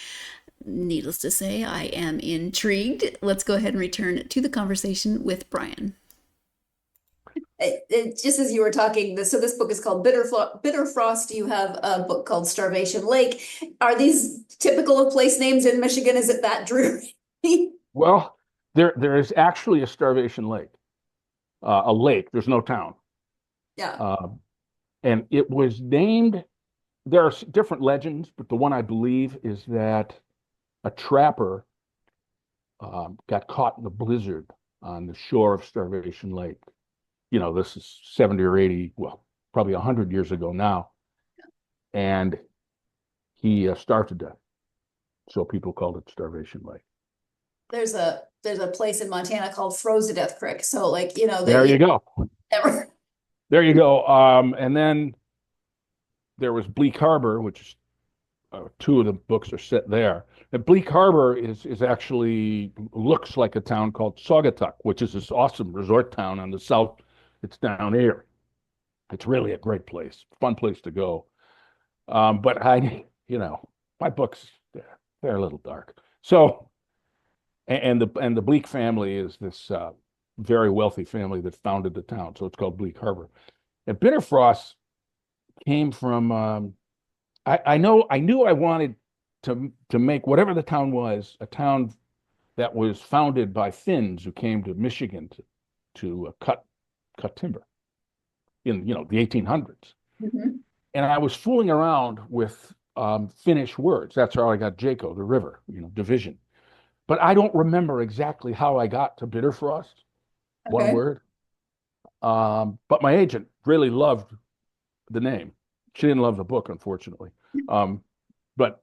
needless to say, I am intrigued. Let's go ahead and return to the conversation with Bryan. Just as you were talking, so this book is called Bitterfrost. You have a book called Starvation Lake. Are these typical of place names in Michigan? Is it that dreary?
Well, there is actually a Starvation Lake, a lake. There's no town.
Yeah.
And it was named, there are different legends, but the one I believe is that a trapper got caught in a blizzard on the shore of Starvation Lake. You know, this is 70 or 80, well, probably 100 years ago now. And he starved to death. So people called it Starvation Lake.
There's a place in Montana called Froze to Death Creek. So like, you know,
there you go. There you go. And then there was Bleak Harbor, which is two of the books are set there. And Bleak Harbor is actually looks like a town called Saugatuck, which is this awesome resort town on the south. It's down here. It's really a great place, fun place to go. But my books, they're a little dark. So, and the Bleak family is this very wealthy family that founded the town. So it's called Bleak Harbor. And Bitterfrost came from, I knew I wanted to make whatever the town was, a town that was founded by Finns who came to Michigan to cut timber in the 1800s.
Mm-hmm.
And I was fooling around with Finnish words. That's how I got Jaco, the river, division. But I don't remember exactly how I got to Bitterfrost, one word. But my agent really loved the name. She didn't love the book, unfortunately. But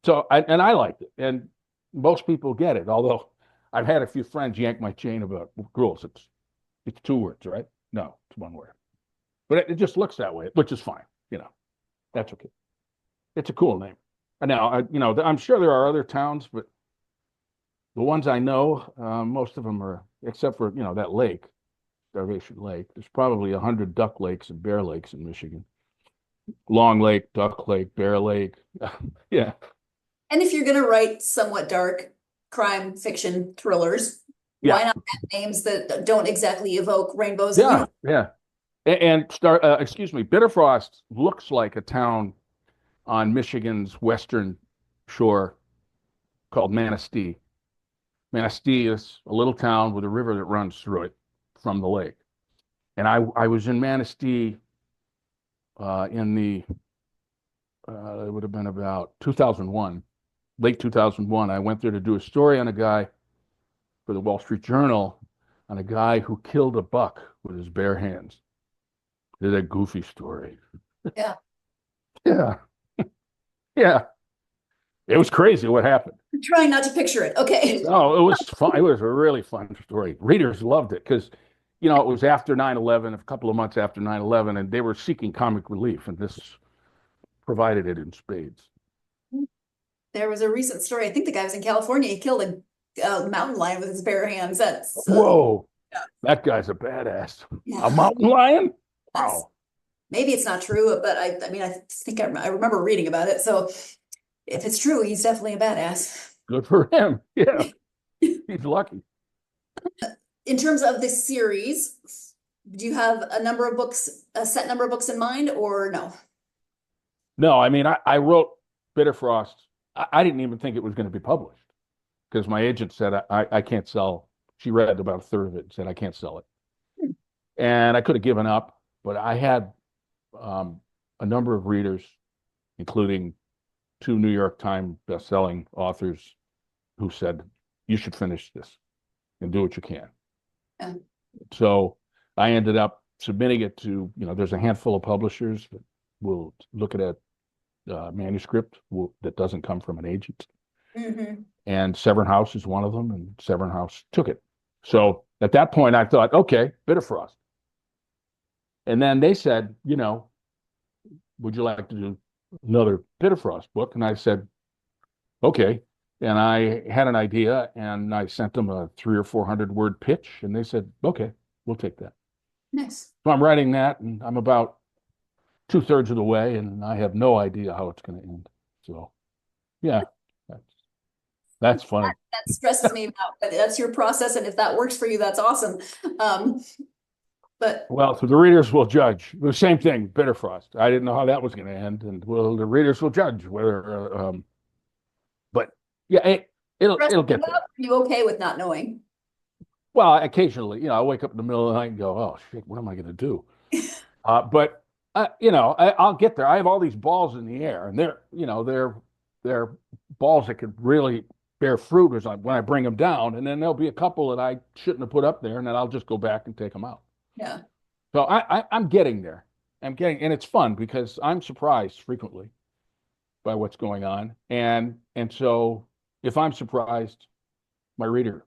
so I liked it, and most people get it. Although I've had a few friends yank my chain about rules. It's 2 words, right? No, it's 1 word. But it just looks that way, which is fine. That's okay. It's a cool name. And now, I'm sure there are other towns, but the ones I know, most of them are, except for, that lake, Starvation Lake. There's probably 100 duck lakes and bear lakes in Michigan. Long Lake, Duck Lake, Bear Lake. Yeah.
And if you're going to write somewhat dark crime fiction thrillers,
Yeah.
why not have names that don't exactly evoke rainbows?
Yeah. Yeah. And Bitterfrost looks like a town on Michigan's western shore called Manistee. Manistee is a little town with a river that runs through it from the lake. And I was in Manistee in it would have been about 2001, late 2001. I went there to do a story on a guy for the Wall Street Journal, on a guy who killed a buck with his bare hands. It's a goofy story.
Yeah.
Yeah. Yeah. It was crazy what happened.
I'm trying not to picture it. Okay.
Oh, it was fun. It was a really fun story. Readers loved it because, it was after 9/11, a couple of months after 9/11, and they were seeking comic relief, and this provided it in spades.
There was a recent story. I think the guy was in California. He killed a mountain lion with his bare hands. That's
Whoa.
Yeah.
That guy's a badass.
Yeah.
A mountain lion?
That's-
Wow.
Maybe it's not true, but I think I remember reading about it. So if it's true, he's definitely a badass.
Good for him. Yeah. He's lucky.
In terms of this series, do you have a set number of books in mind, or no?
No, I wrote Bitterfrost. I didn't even think it was going to be published because my agent said I can't sell. She read about a third of it and said I can't sell it. And I could have given up, but I had a number of readers, including 2 New York Times best-selling authors, who said, you should finish this and do what you can.
Yeah.
So I ended up submitting it to, there's a handful of publishers that will look at a manuscript that doesn't come from an agent.
Mm-hmm.
And Severn House is one of them, and Severn House took it. So at that point, I thought, okay, Bitterfrost. And then they said, would you like to do another Bitterfrost book? And I said, okay. And I had an idea, and I sent them a 300 or 400 word pitch, and they said, okay, we'll take that.
Nice.
So I'm writing that, and I'm about 2/3 of the way, and I have no idea how it's going to end. So, yeah, that's funny.
That stresses me out, but that's your process, and if that works for you, that's awesome. But
Well, so the readers will judge. The same thing, Bitterfrost. I didn't know how that was going to end, and the readers will judge whether. But yeah, it'll get there.
Are you okay with not knowing?
Well, occasionally, I wake up in the middle of the night and go, "Oh shit, what am I going to do?" But I'll get there. I have all these balls in the air, and they're balls that could really bear fruit when I bring them down, and then there'll be a couple that I shouldn't have put up there, and then I'll just go back and take them out.
Yeah.
So I'm getting there. And it's fun because I'm surprised frequently by what's going on, and so if I'm surprised, my reader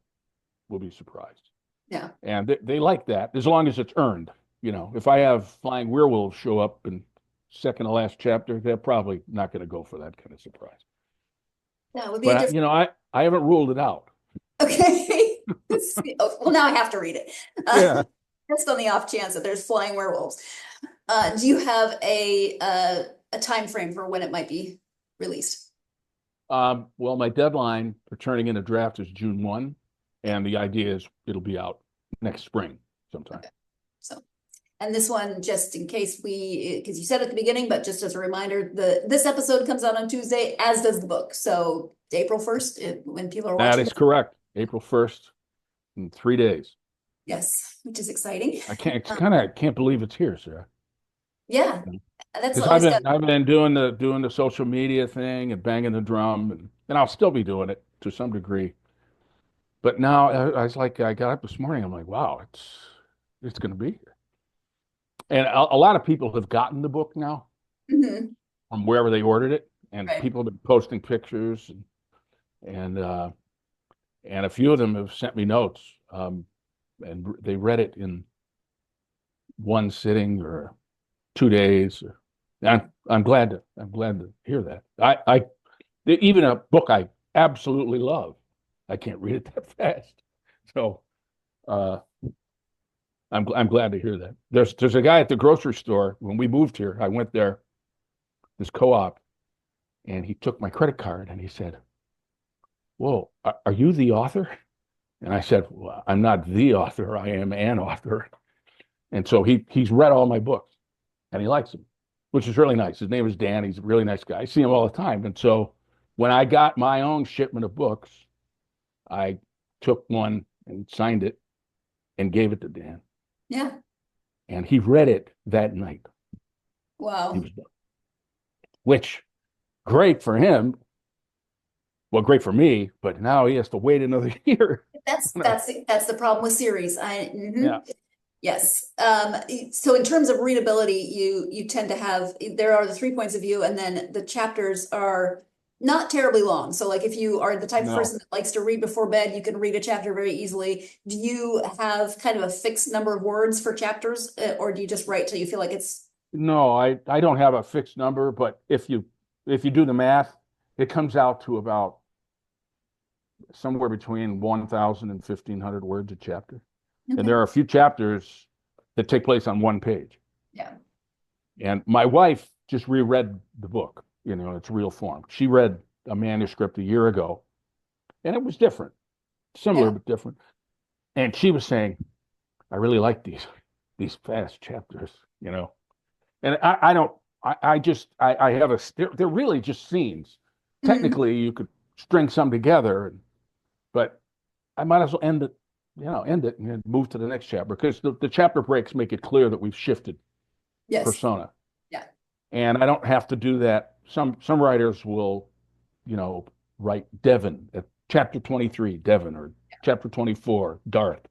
will be surprised.
Yeah.
And they like that as long as it's earned. If I have flying werewolves show up in second to last chapter, they're probably not going to go for that kind of surprise.
That would be
But I haven't ruled it out.
Okay. Well, now I have to read it.
Yeah.
Just on the off chance that there's flying werewolves. Do you have a time frame for when it might be released?
Well, my deadline for turning in a draft is June 1, and the idea is it'll be out next spring sometime.
Okay. And this one, just in case because you said at the beginning, but just as a reminder, this episode comes out on Tuesday, as does the book. So April 1st, when people are watching.
That is correct. April 1st, in 3 days.
Yes, which is exciting.
I can't believe it's here, Sarah.
Yeah, that's
Because I've been doing the social media thing and banging the drum, and I'll still be doing it to some degree. But now I was like, I got up this morning, I'm like, wow, it's going to be here. And a lot of people have gotten the book now from wherever they ordered it, and
Right.
people have been posting pictures, and a few of them have sent me notes. and they read it in one sitting or 2 days. I'm glad to hear that. Even a book I absolutely love, I can't read it that fast. So I'm glad to hear that. There's a guy at the grocery store. When we moved here, I went there, this co-op, and he took my credit card and he said, "Whoa, are you the author?" And I said, "Well, I'm not the author. I am an author." And so he's read all my books and he likes them, which is really nice. His name is Dan. He's a really nice guy. I see him all the time. And so when I got my own shipment of books, I took one and signed it and gave it to Dan.
Yeah.
And he read it that night.
Wow.
He was done. Which, great for him. Well, great for me, but now he has to wait another year.
That's the problem with series.
Yeah.
Yes. So in terms of readability, you tend to have, there are the 3 points of view, and then the chapters are not terribly long. So like if you are the type of person that likes to read before bed, you can read a chapter very easily. Do you have kind of a fixed number of words for chapters, or do you just write till you feel like it's?
No, I don't have a fixed number, but if you do the math, it comes out to about somewhere between 1,000 and 1,500 words a chapter.
Okay.
And there are a few chapters that take place on one page.
Yeah.
And my wife just reread the book, in its real form. She read a manuscript a year ago, and it was different, similar but different. And she was saying, "I really like these fast chapters, And I have they're really just scenes. Technically, you could string some together, but I might as well end it and move to the next chapter, because the chapter breaks make it clear that we've shifted persona.
Yeah.
And I don't have to do that. Some writers will, write Devon at chapter 23, Devon, or chapter 24, Darth.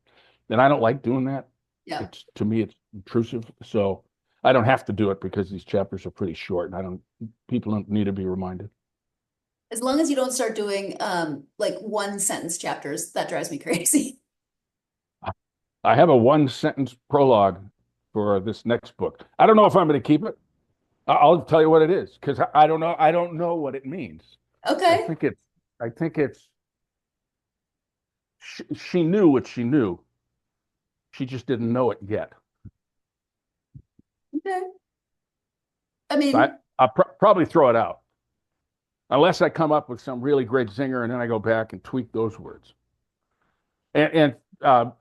And I don't like doing that.
Yeah.
To me, it's intrusive. So I don't have to do it because these chapters are pretty short, and people don't need to be reminded.
As long as you don't start doing like one sentence chapters, that drives me crazy.
I have a one sentence prologue for this next book. I don't know if I'm going to keep it. I'll tell you what it is, because I don't know. I don't know what it means.
Okay.
I think it's. She knew what she knew. She just didn't know it yet.
Okay. I mean,
I'll probably throw it out, unless I come up with some really great zinger, and then I go back and tweak those words. And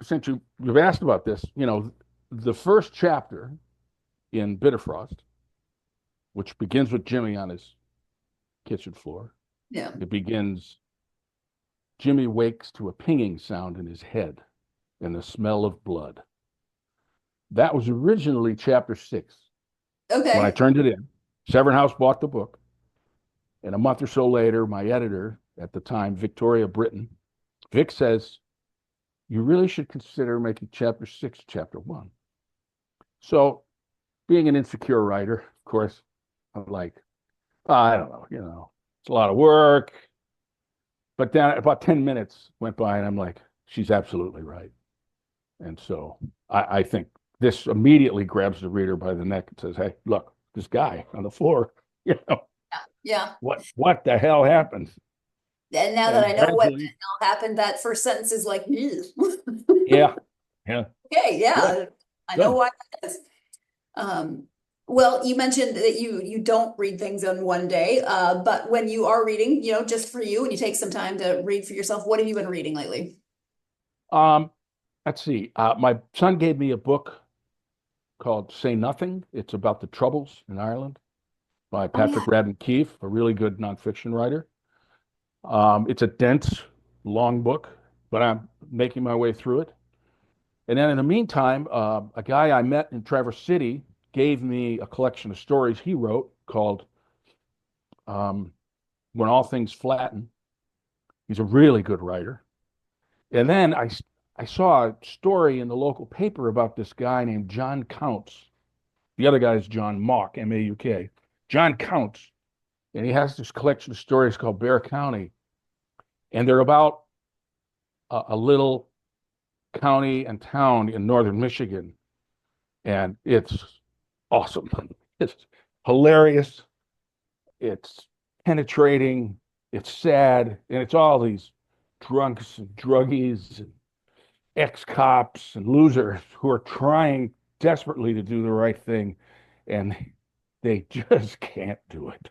since you've asked about this, the first chapter in Bitterfrost, which begins with Jimmy on his kitchen floor.
Yeah.
It begins, Jimmy wakes to a pinging sound in his head and the smell of blood. That was originally chapter 6.
Okay.
When I turned it in, Severn House bought the book. And a month or so later, my editor at the time, Victoria Britton, Vic says, "You really should consider making chapter 6 chapter 1. So, being an insecure writer, of course, I'm like, I don't know, it's a lot of work. But then about 10 minutes went by, and I'm like, she's absolutely right. And so I think this immediately grabs the reader by the neck and says, "Hey, look, this guy on the floor,
Yeah.
what the hell happened?"
And now that I know what the hell happened, that first sentence is like,
yeah.
Okay, yeah. Good. I know why that is. Well, you mentioned that you don't read things in one day, but when you are reading, just for you, and you take some time to read for yourself, what have you been reading lately?
Let's see. My son gave me a book called Say Nothing. It's about the Troubles in Ireland by Patrick Radden Keefe, a really good nonfiction writer. It's a dense, long book, but I'm making my way through it. And then in the meantime, a guy I met in Traverse City gave me a collection of stories he wrote called When All Things Flatten. He's a really good writer. And then I saw a story in the local paper about this guy named John Counts. The other guy is John Mauk, M-A-U-K. John Counts. And he has this collection of stories called Bear County. And they're about a little county and town in northern Michigan, and it's awesome. It's hilarious. It's penetrating. It's sad, and it's all these drunks and druggies and ex-cops and losers who are trying desperately to do the right thing, and they just can't do it.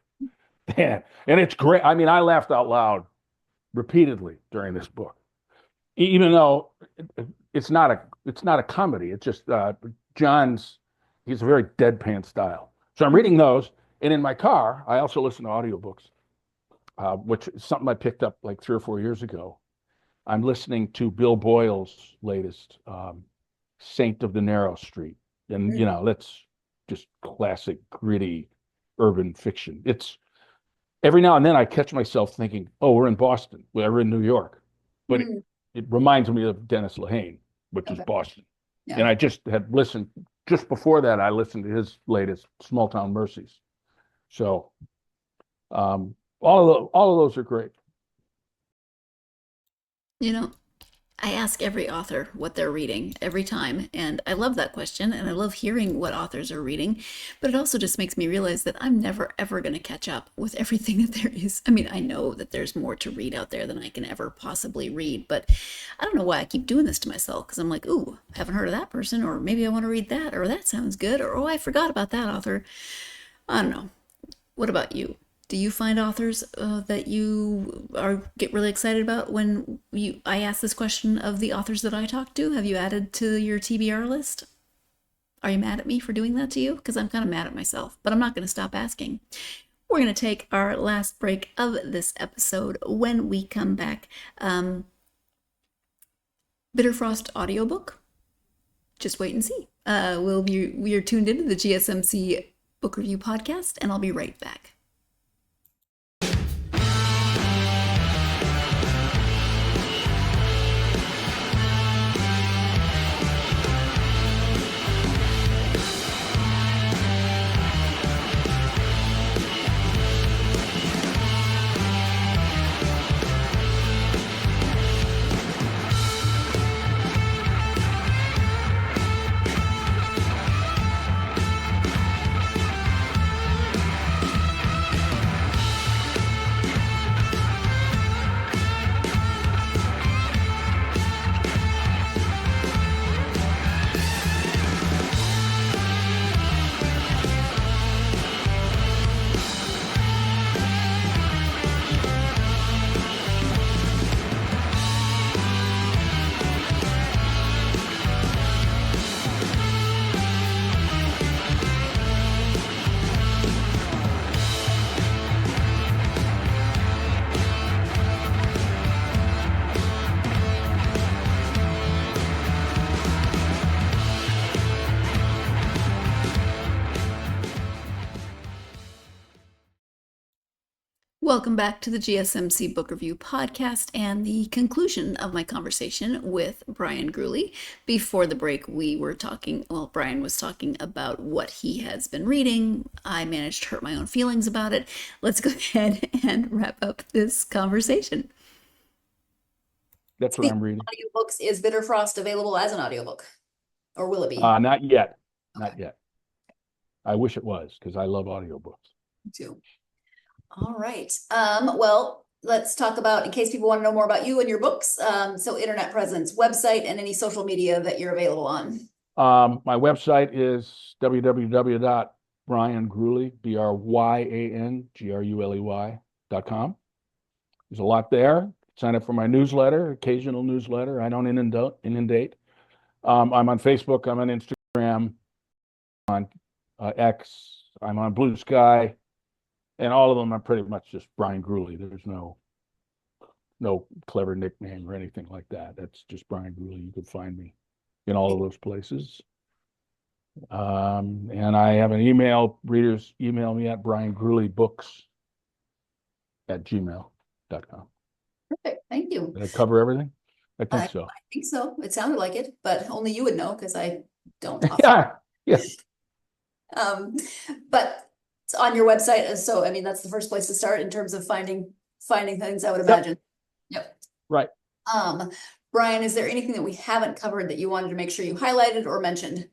And it's great. I mean, I laughed out loud repeatedly during this book, even though it's not a comedy. It's just he's a very deadpan style. So I'm reading those, and in my car, I also listen to audiobooks, which is something I picked up like 3 or 4 years ago. I'm listening to Bill Boyle's latest, Saint of the Narrow Street. And, that's just classic, gritty, urban fiction. It's every now and then I catch myself thinking, oh, we're in Boston, we're in New York. But it reminds me of Dennis Lehane, which is Boston. Yeah. And I just had listened, just before that, I listened to his latest, Small Town Mercies. So all of those are great.
I ask every author what they're reading every time, and I love that question, and I love hearing what authors are reading, but it also just makes me realize that I'm never, ever going to catch up with everything that there is. I mean, I know that there's more to read out there than I can ever possibly read, but I don't know why I keep doing this to myself, because I'm like, ooh, I haven't heard of that person, or maybe I want to read that, or that sounds good, or oh, I forgot about that author. I don't know. What about you? Do you find authors that you get really excited about when I ask this question of the authors that I talk to? Have you added to your TBR list? Are you mad at me for doing that to you? Because I'm kind of mad at myself, but I'm not going to stop asking. We're going to take our last break of this episode. When we come back, Bitterfrost audiobook. Just wait and see. We are tuned into the GSMC Book Review Podcast, and I'll be right back. Welcome back to the GSMC Book Review Podcast and the conclusion of my conversation with Bryan Gruley. Before the break, Bryan was talking about what he has been reading. I managed to hurt my own feelings about it. Let's go ahead and wrap up this conversation.
That's what I'm reading.
Audiobooks, is Bitterfrost available as an audiobook? Or will it be?
Not yet.
Okay.
Not yet. I wish it was, because I love audiobooks.
Me too. All right. Well, let's talk about, in case people want to know more about you and your books, so internet presence, website, and any social media that you're available on.
My website is www.bryangruley, BRYANGRULEY.com. There's a lot there. Sign up for my newsletter, occasional newsletter. I don't inundate. I'm on Facebook. I'm on Instagram, on X. I'm on Blue Sky. And all of them are pretty much just Bryan Gruley. There's no clever nickname or anything like that. That's just Bryan Gruley. You could find me in all of those places. And I have an email. Readers email me at bryangrulleybooks@gmail.com.
Perfect. Thank you.
Did I cover everything? I think so.
I think so. It sounded like it, but only you would know because I don't.
Yeah.
But it's on your website, so I mean that's the first place to start in terms of finding things, I would imagine. Yep.
Right.
Bryan, is there anything that we haven't covered that you wanted to make sure you highlighted or mentioned?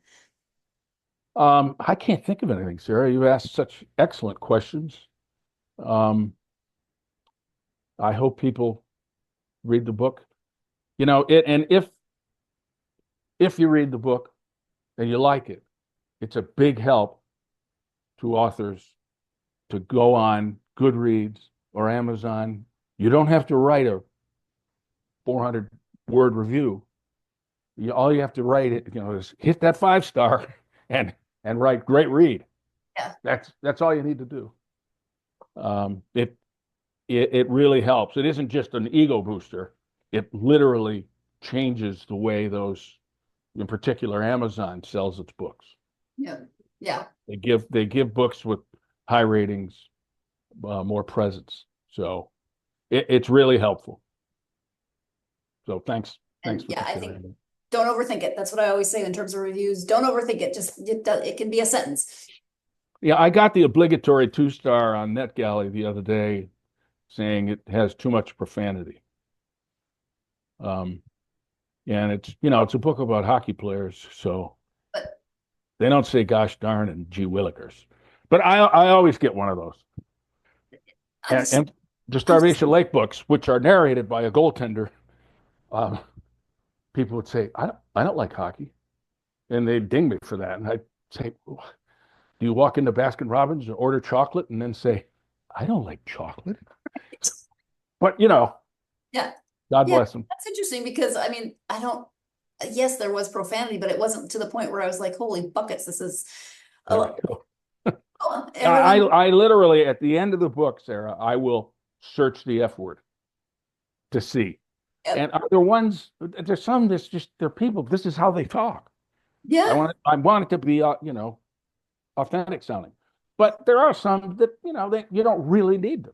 I can't think of anything, Sarah. You asked such excellent questions. I hope people read the book. And if you read the book and you like it, it's a big help to authors to go on Goodreads or Amazon. You don't have to write a 400-word review. All you have to write is hit that 5-star and write great read.
Yeah.
That's all you need to do. It really helps. It isn't just an ego booster. It literally changes the way those, in particular, Amazon sells its books.
Yeah. Yeah.
They give books with high ratings more presence. So it's really helpful. So thanks. Thanks.
Yeah, I think don't overthink it. That's what I always say in terms of reviews. Don't overthink it. Just it can be a sentence.
Yeah, I got the obligatory 2-star on NetGalley the other day saying it has too much profanity. And it's a book about hockey players, so
But
they don't say gosh darn and gee willikers. But I always get one of those. And the Starvation Lake books, which are narrated by a goaltender, people would say, I don't like hockey. And they'd ding me for that. And I'd say, do you walk into Baskin Robbins and order chocolate and then say, I don't like chocolate? But,
yeah.
God bless them.
That's interesting because, I mean, yes, there was profanity, but it wasn't to the point where I was like, holy buckets, this is.
I literally, at the end of the book, Sarah, I will search the F word to see. Yep. And there's some that's just, they're people, this is how they talk.
Yeah.
I want it to be, authentic sounding. But there are some that, that you don't really need them.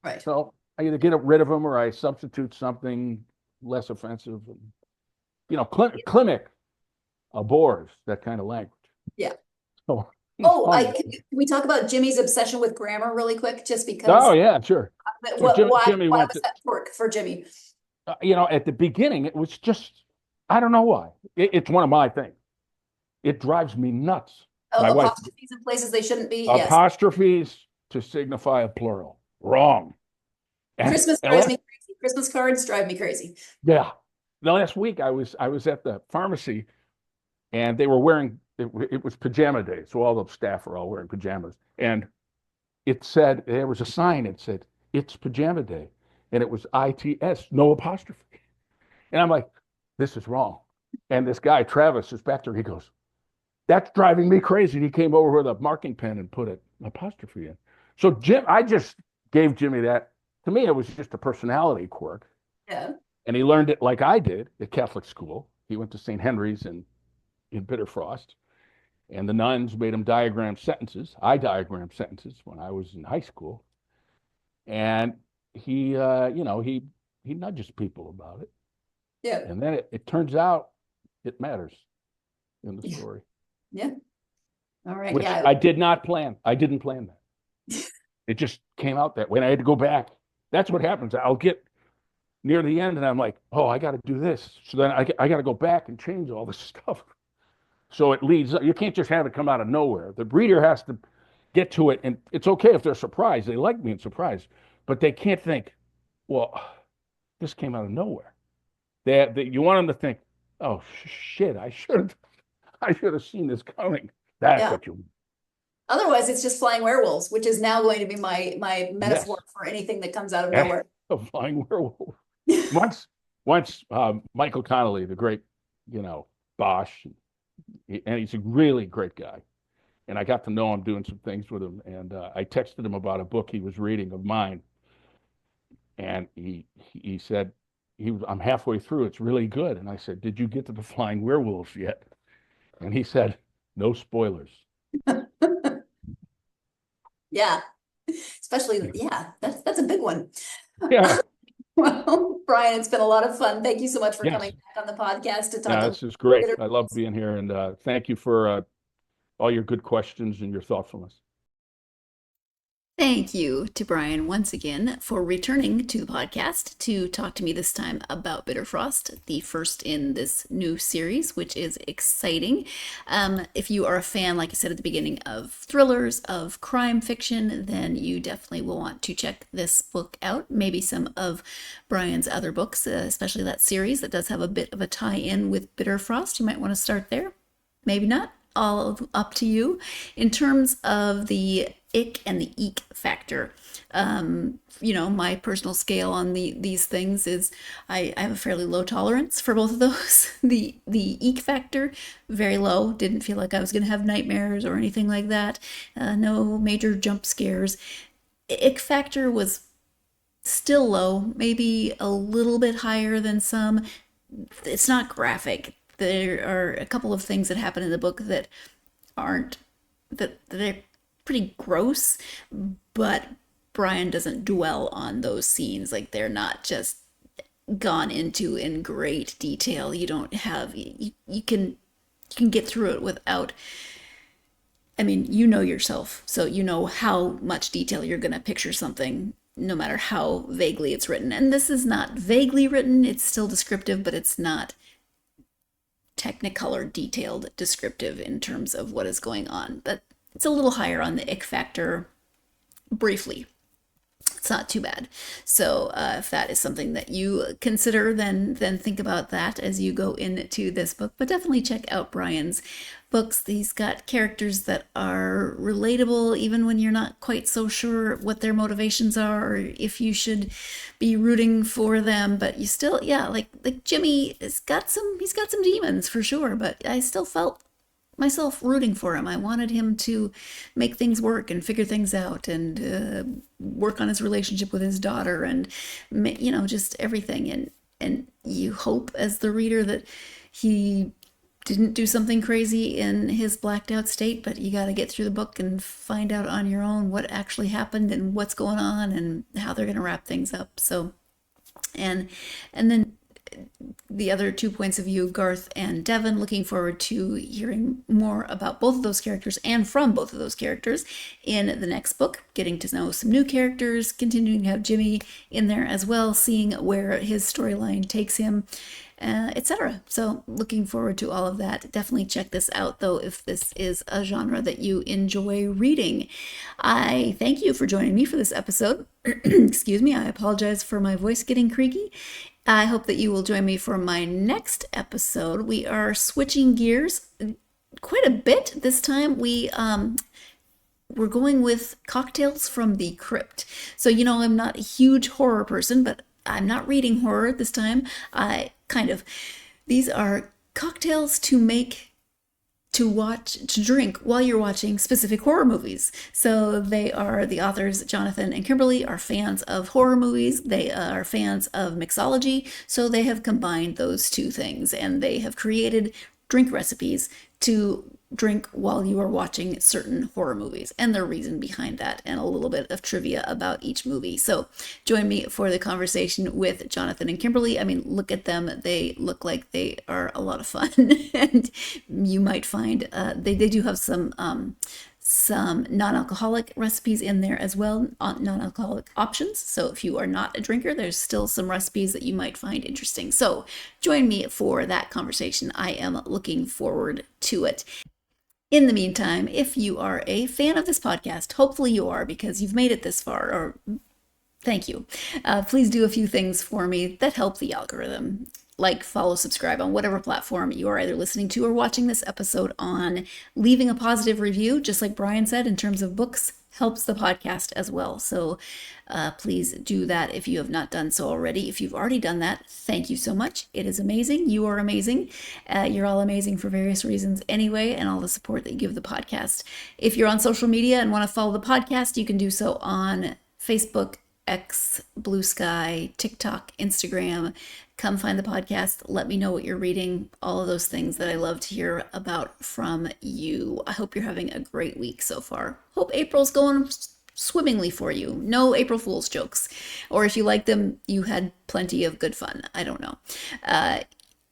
Right.
So I either get rid of them or I substitute something less offensive. Clinic abhors that kind of language.
Yeah.
So,
can we talk about Jimmy's obsession with grammar really quick? Just because.
Oh yeah, sure.
Why was that for Jimmy?
At the beginning, it was just, I don't know why. It's one of my things. It drives me nuts. My wife,
apostrophes in places they shouldn't be.
Apostrophes to signify a plural. Wrong.
Christmas drives me crazy. Christmas cards drive me crazy.
Yeah. The last week I was at the pharmacy and they were wearing, it was pajama day. So all the staff are all wearing pajamas. And it said, there was a sign that said, it's pajama day. And it was ITS, no apostrophe. And I'm like, this is wrong. And this guy, Travis, is back there. He goes, that's driving me crazy. And he came over with a marking pen and put an apostrophe in. So I just gave Jimmy that. To me, it was just a personality quirk.
Yeah.
And he learned it like I did at Catholic school. He went to St. Henry's in Bitterfrost. And the nuns made him diagram sentences. I diagrammed sentences when I was in high school. And he nudges people about it.
Yeah.
And then it turns out it matters in the story.
Yeah. All right.
Which I did not plan. I didn't plan that. It just came out that way. And I had to go back. That's what happens. I'll get near the end and I'm like, oh, I got to do this. So then I got to go back and change all this stuff. So it leads, you can't just have it come out of nowhere. The reader has to get to it. And it's okay if they're surprised. They like being surprised. But they can't think, well, this came out of nowhere. You want them to think, oh, shit, I should have seen this coming. That's what you want.
Otherwise, it's just flying werewolves, which is now going to be my metaphor for anything that comes out of nowhere.
A flying werewolf. Once Michael Connolly, the great, Bosch, and he's a really great guy. And I got to know him doing some things with him. And I texted him about a book he was reading of mine. And he said, I'm halfway through. It's really good. And I said, did you get to the flying werewolves yet? And he said, no spoilers.
Yeah. Especially, that's a big one.
Yeah.
Well, Bryan, it's been a lot of fun. Thank you so much for coming back on the podcast to talk.
Yeah, this is great. I love being here. And thank you for all your good questions and your thoughtfulness.
Thank you to Bryan once again for returning to the podcast to talk to me this time about Bitterfrost, the first in this new series, which is exciting. If you are a fan, like I said at the beginning, of thrillers, of crime fiction, then you definitely will want to check this book out. Maybe some of Bryan's other books, especially that series that does have a bit of a tie-in with Bitterfrost. You might want to start there. Maybe not. All up to you. In terms of the ick and the eek factor, my personal scale on these things is I have a fairly low tolerance for both of those. The eek factor, very low. Didn't feel like I was going to have nightmares or anything like that. No major jump scares. Ick factor was still low, maybe a little bit higher than some. It's not graphic. There are a couple of things that happen in the book that they're pretty gross, but Bryan doesn't dwell on those scenes. Like, they're not just gone into in great detail. You don't have, you can get through it without, you know yourself, so you know how much detail you're going to picture something, no matter how vaguely it's written. And this is not vaguely written, it's still descriptive, but it's not technicolor detailed descriptive in terms of what is going on. But it's a little higher on the ick factor briefly. It's not too bad. So if that is something that you consider, then think about that as you go into this book. But definitely check out Bryan's books. He's got characters that are relatable, even when you're not quite so sure what their motivations are, or if you should be rooting for them. But you still, like Jimmy has got some demons for sure. But I still felt myself rooting for him. I wanted him to make things work and figure things out and work on his relationship with his daughter and, just everything. And you hope as the reader that he didn't do something crazy in his blacked out state, but you got to get through the book and find out on your own what actually happened and what's going on and how they're going to wrap things up. So, and then the other 2 points of view, Garth and Devon, looking forward to hearing more about both of those characters and from both of those characters in the next book, getting to know some new characters, continuing to have Jimmy in there as well, seeing where his storyline takes him, etc. So looking forward to all of that. Definitely check this out, though, if this is a genre that you enjoy reading. I thank you for joining me for this episode. Excuse me, I apologize for my voice getting creaky. I hope that you will join me for my next episode. We are switching gears quite a bit this time. We're going with Cocktails from the Crypt. So, I'm not a huge horror person, but I'm not reading horror this time. These are cocktails to drink while you're watching specific horror movies. So the authors, Jonathan and Kimberly, are fans of horror movies. They are fans of mixology. So they have combined those two things and they have created drink recipes to drink while you are watching certain horror movies and the reason behind that and a little bit of trivia about each movie. So join me for the conversation with Jonathan and Kimberly. Look at them. They look like they are a lot of fun and you might find they do have some non-alcoholic recipes in there as well, non-alcoholic options. So if you are not a drinker, there's still some recipes that you might find interesting. So join me for that conversation. I am looking forward to it. In the meantime, if you are a fan of this podcast, hopefully you are because you've made it this far, or thank you. Please do a few things for me that help the algorithm. Like, follow, subscribe on whatever platform you are either listening to or watching this episode on. Leaving a positive review, just like Bryan said, in terms of books, helps the podcast as well. So please do that if you have not done so already. If you've already done that, thank you so much. It is amazing. You are amazing. You're all amazing for various reasons anyway, and all the support that you give the podcast. If you're on social media and want to follow the podcast, you can do so on Facebook, X, Blue Sky, TikTok, Instagram. Come find the podcast. Let me know what you're reading. All of those things that I love to hear about from you. I hope you're having a great week so far. Hope April's going swimmingly for you. No April Fool's jokes. Or if you like them, you had plenty of good fun. I don't know.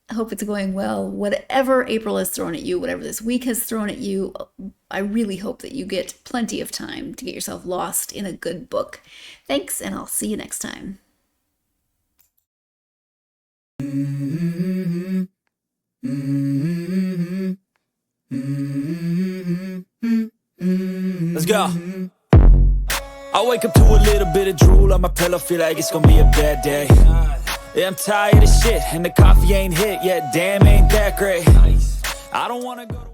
I hope it's going well. Whatever April has thrown at you, whatever this week has thrown at you, I really hope that you get plenty of time to get yourself lost in a good book. Thanks, and I'll see you next time.
Let's go. I wake up to a little bit of drool on my pillow, feel like it's gonna be a bad day. Yeah, I'm tired of shit, and the coffee ain't hit yet, damn, ain't that great. I don't wanna go to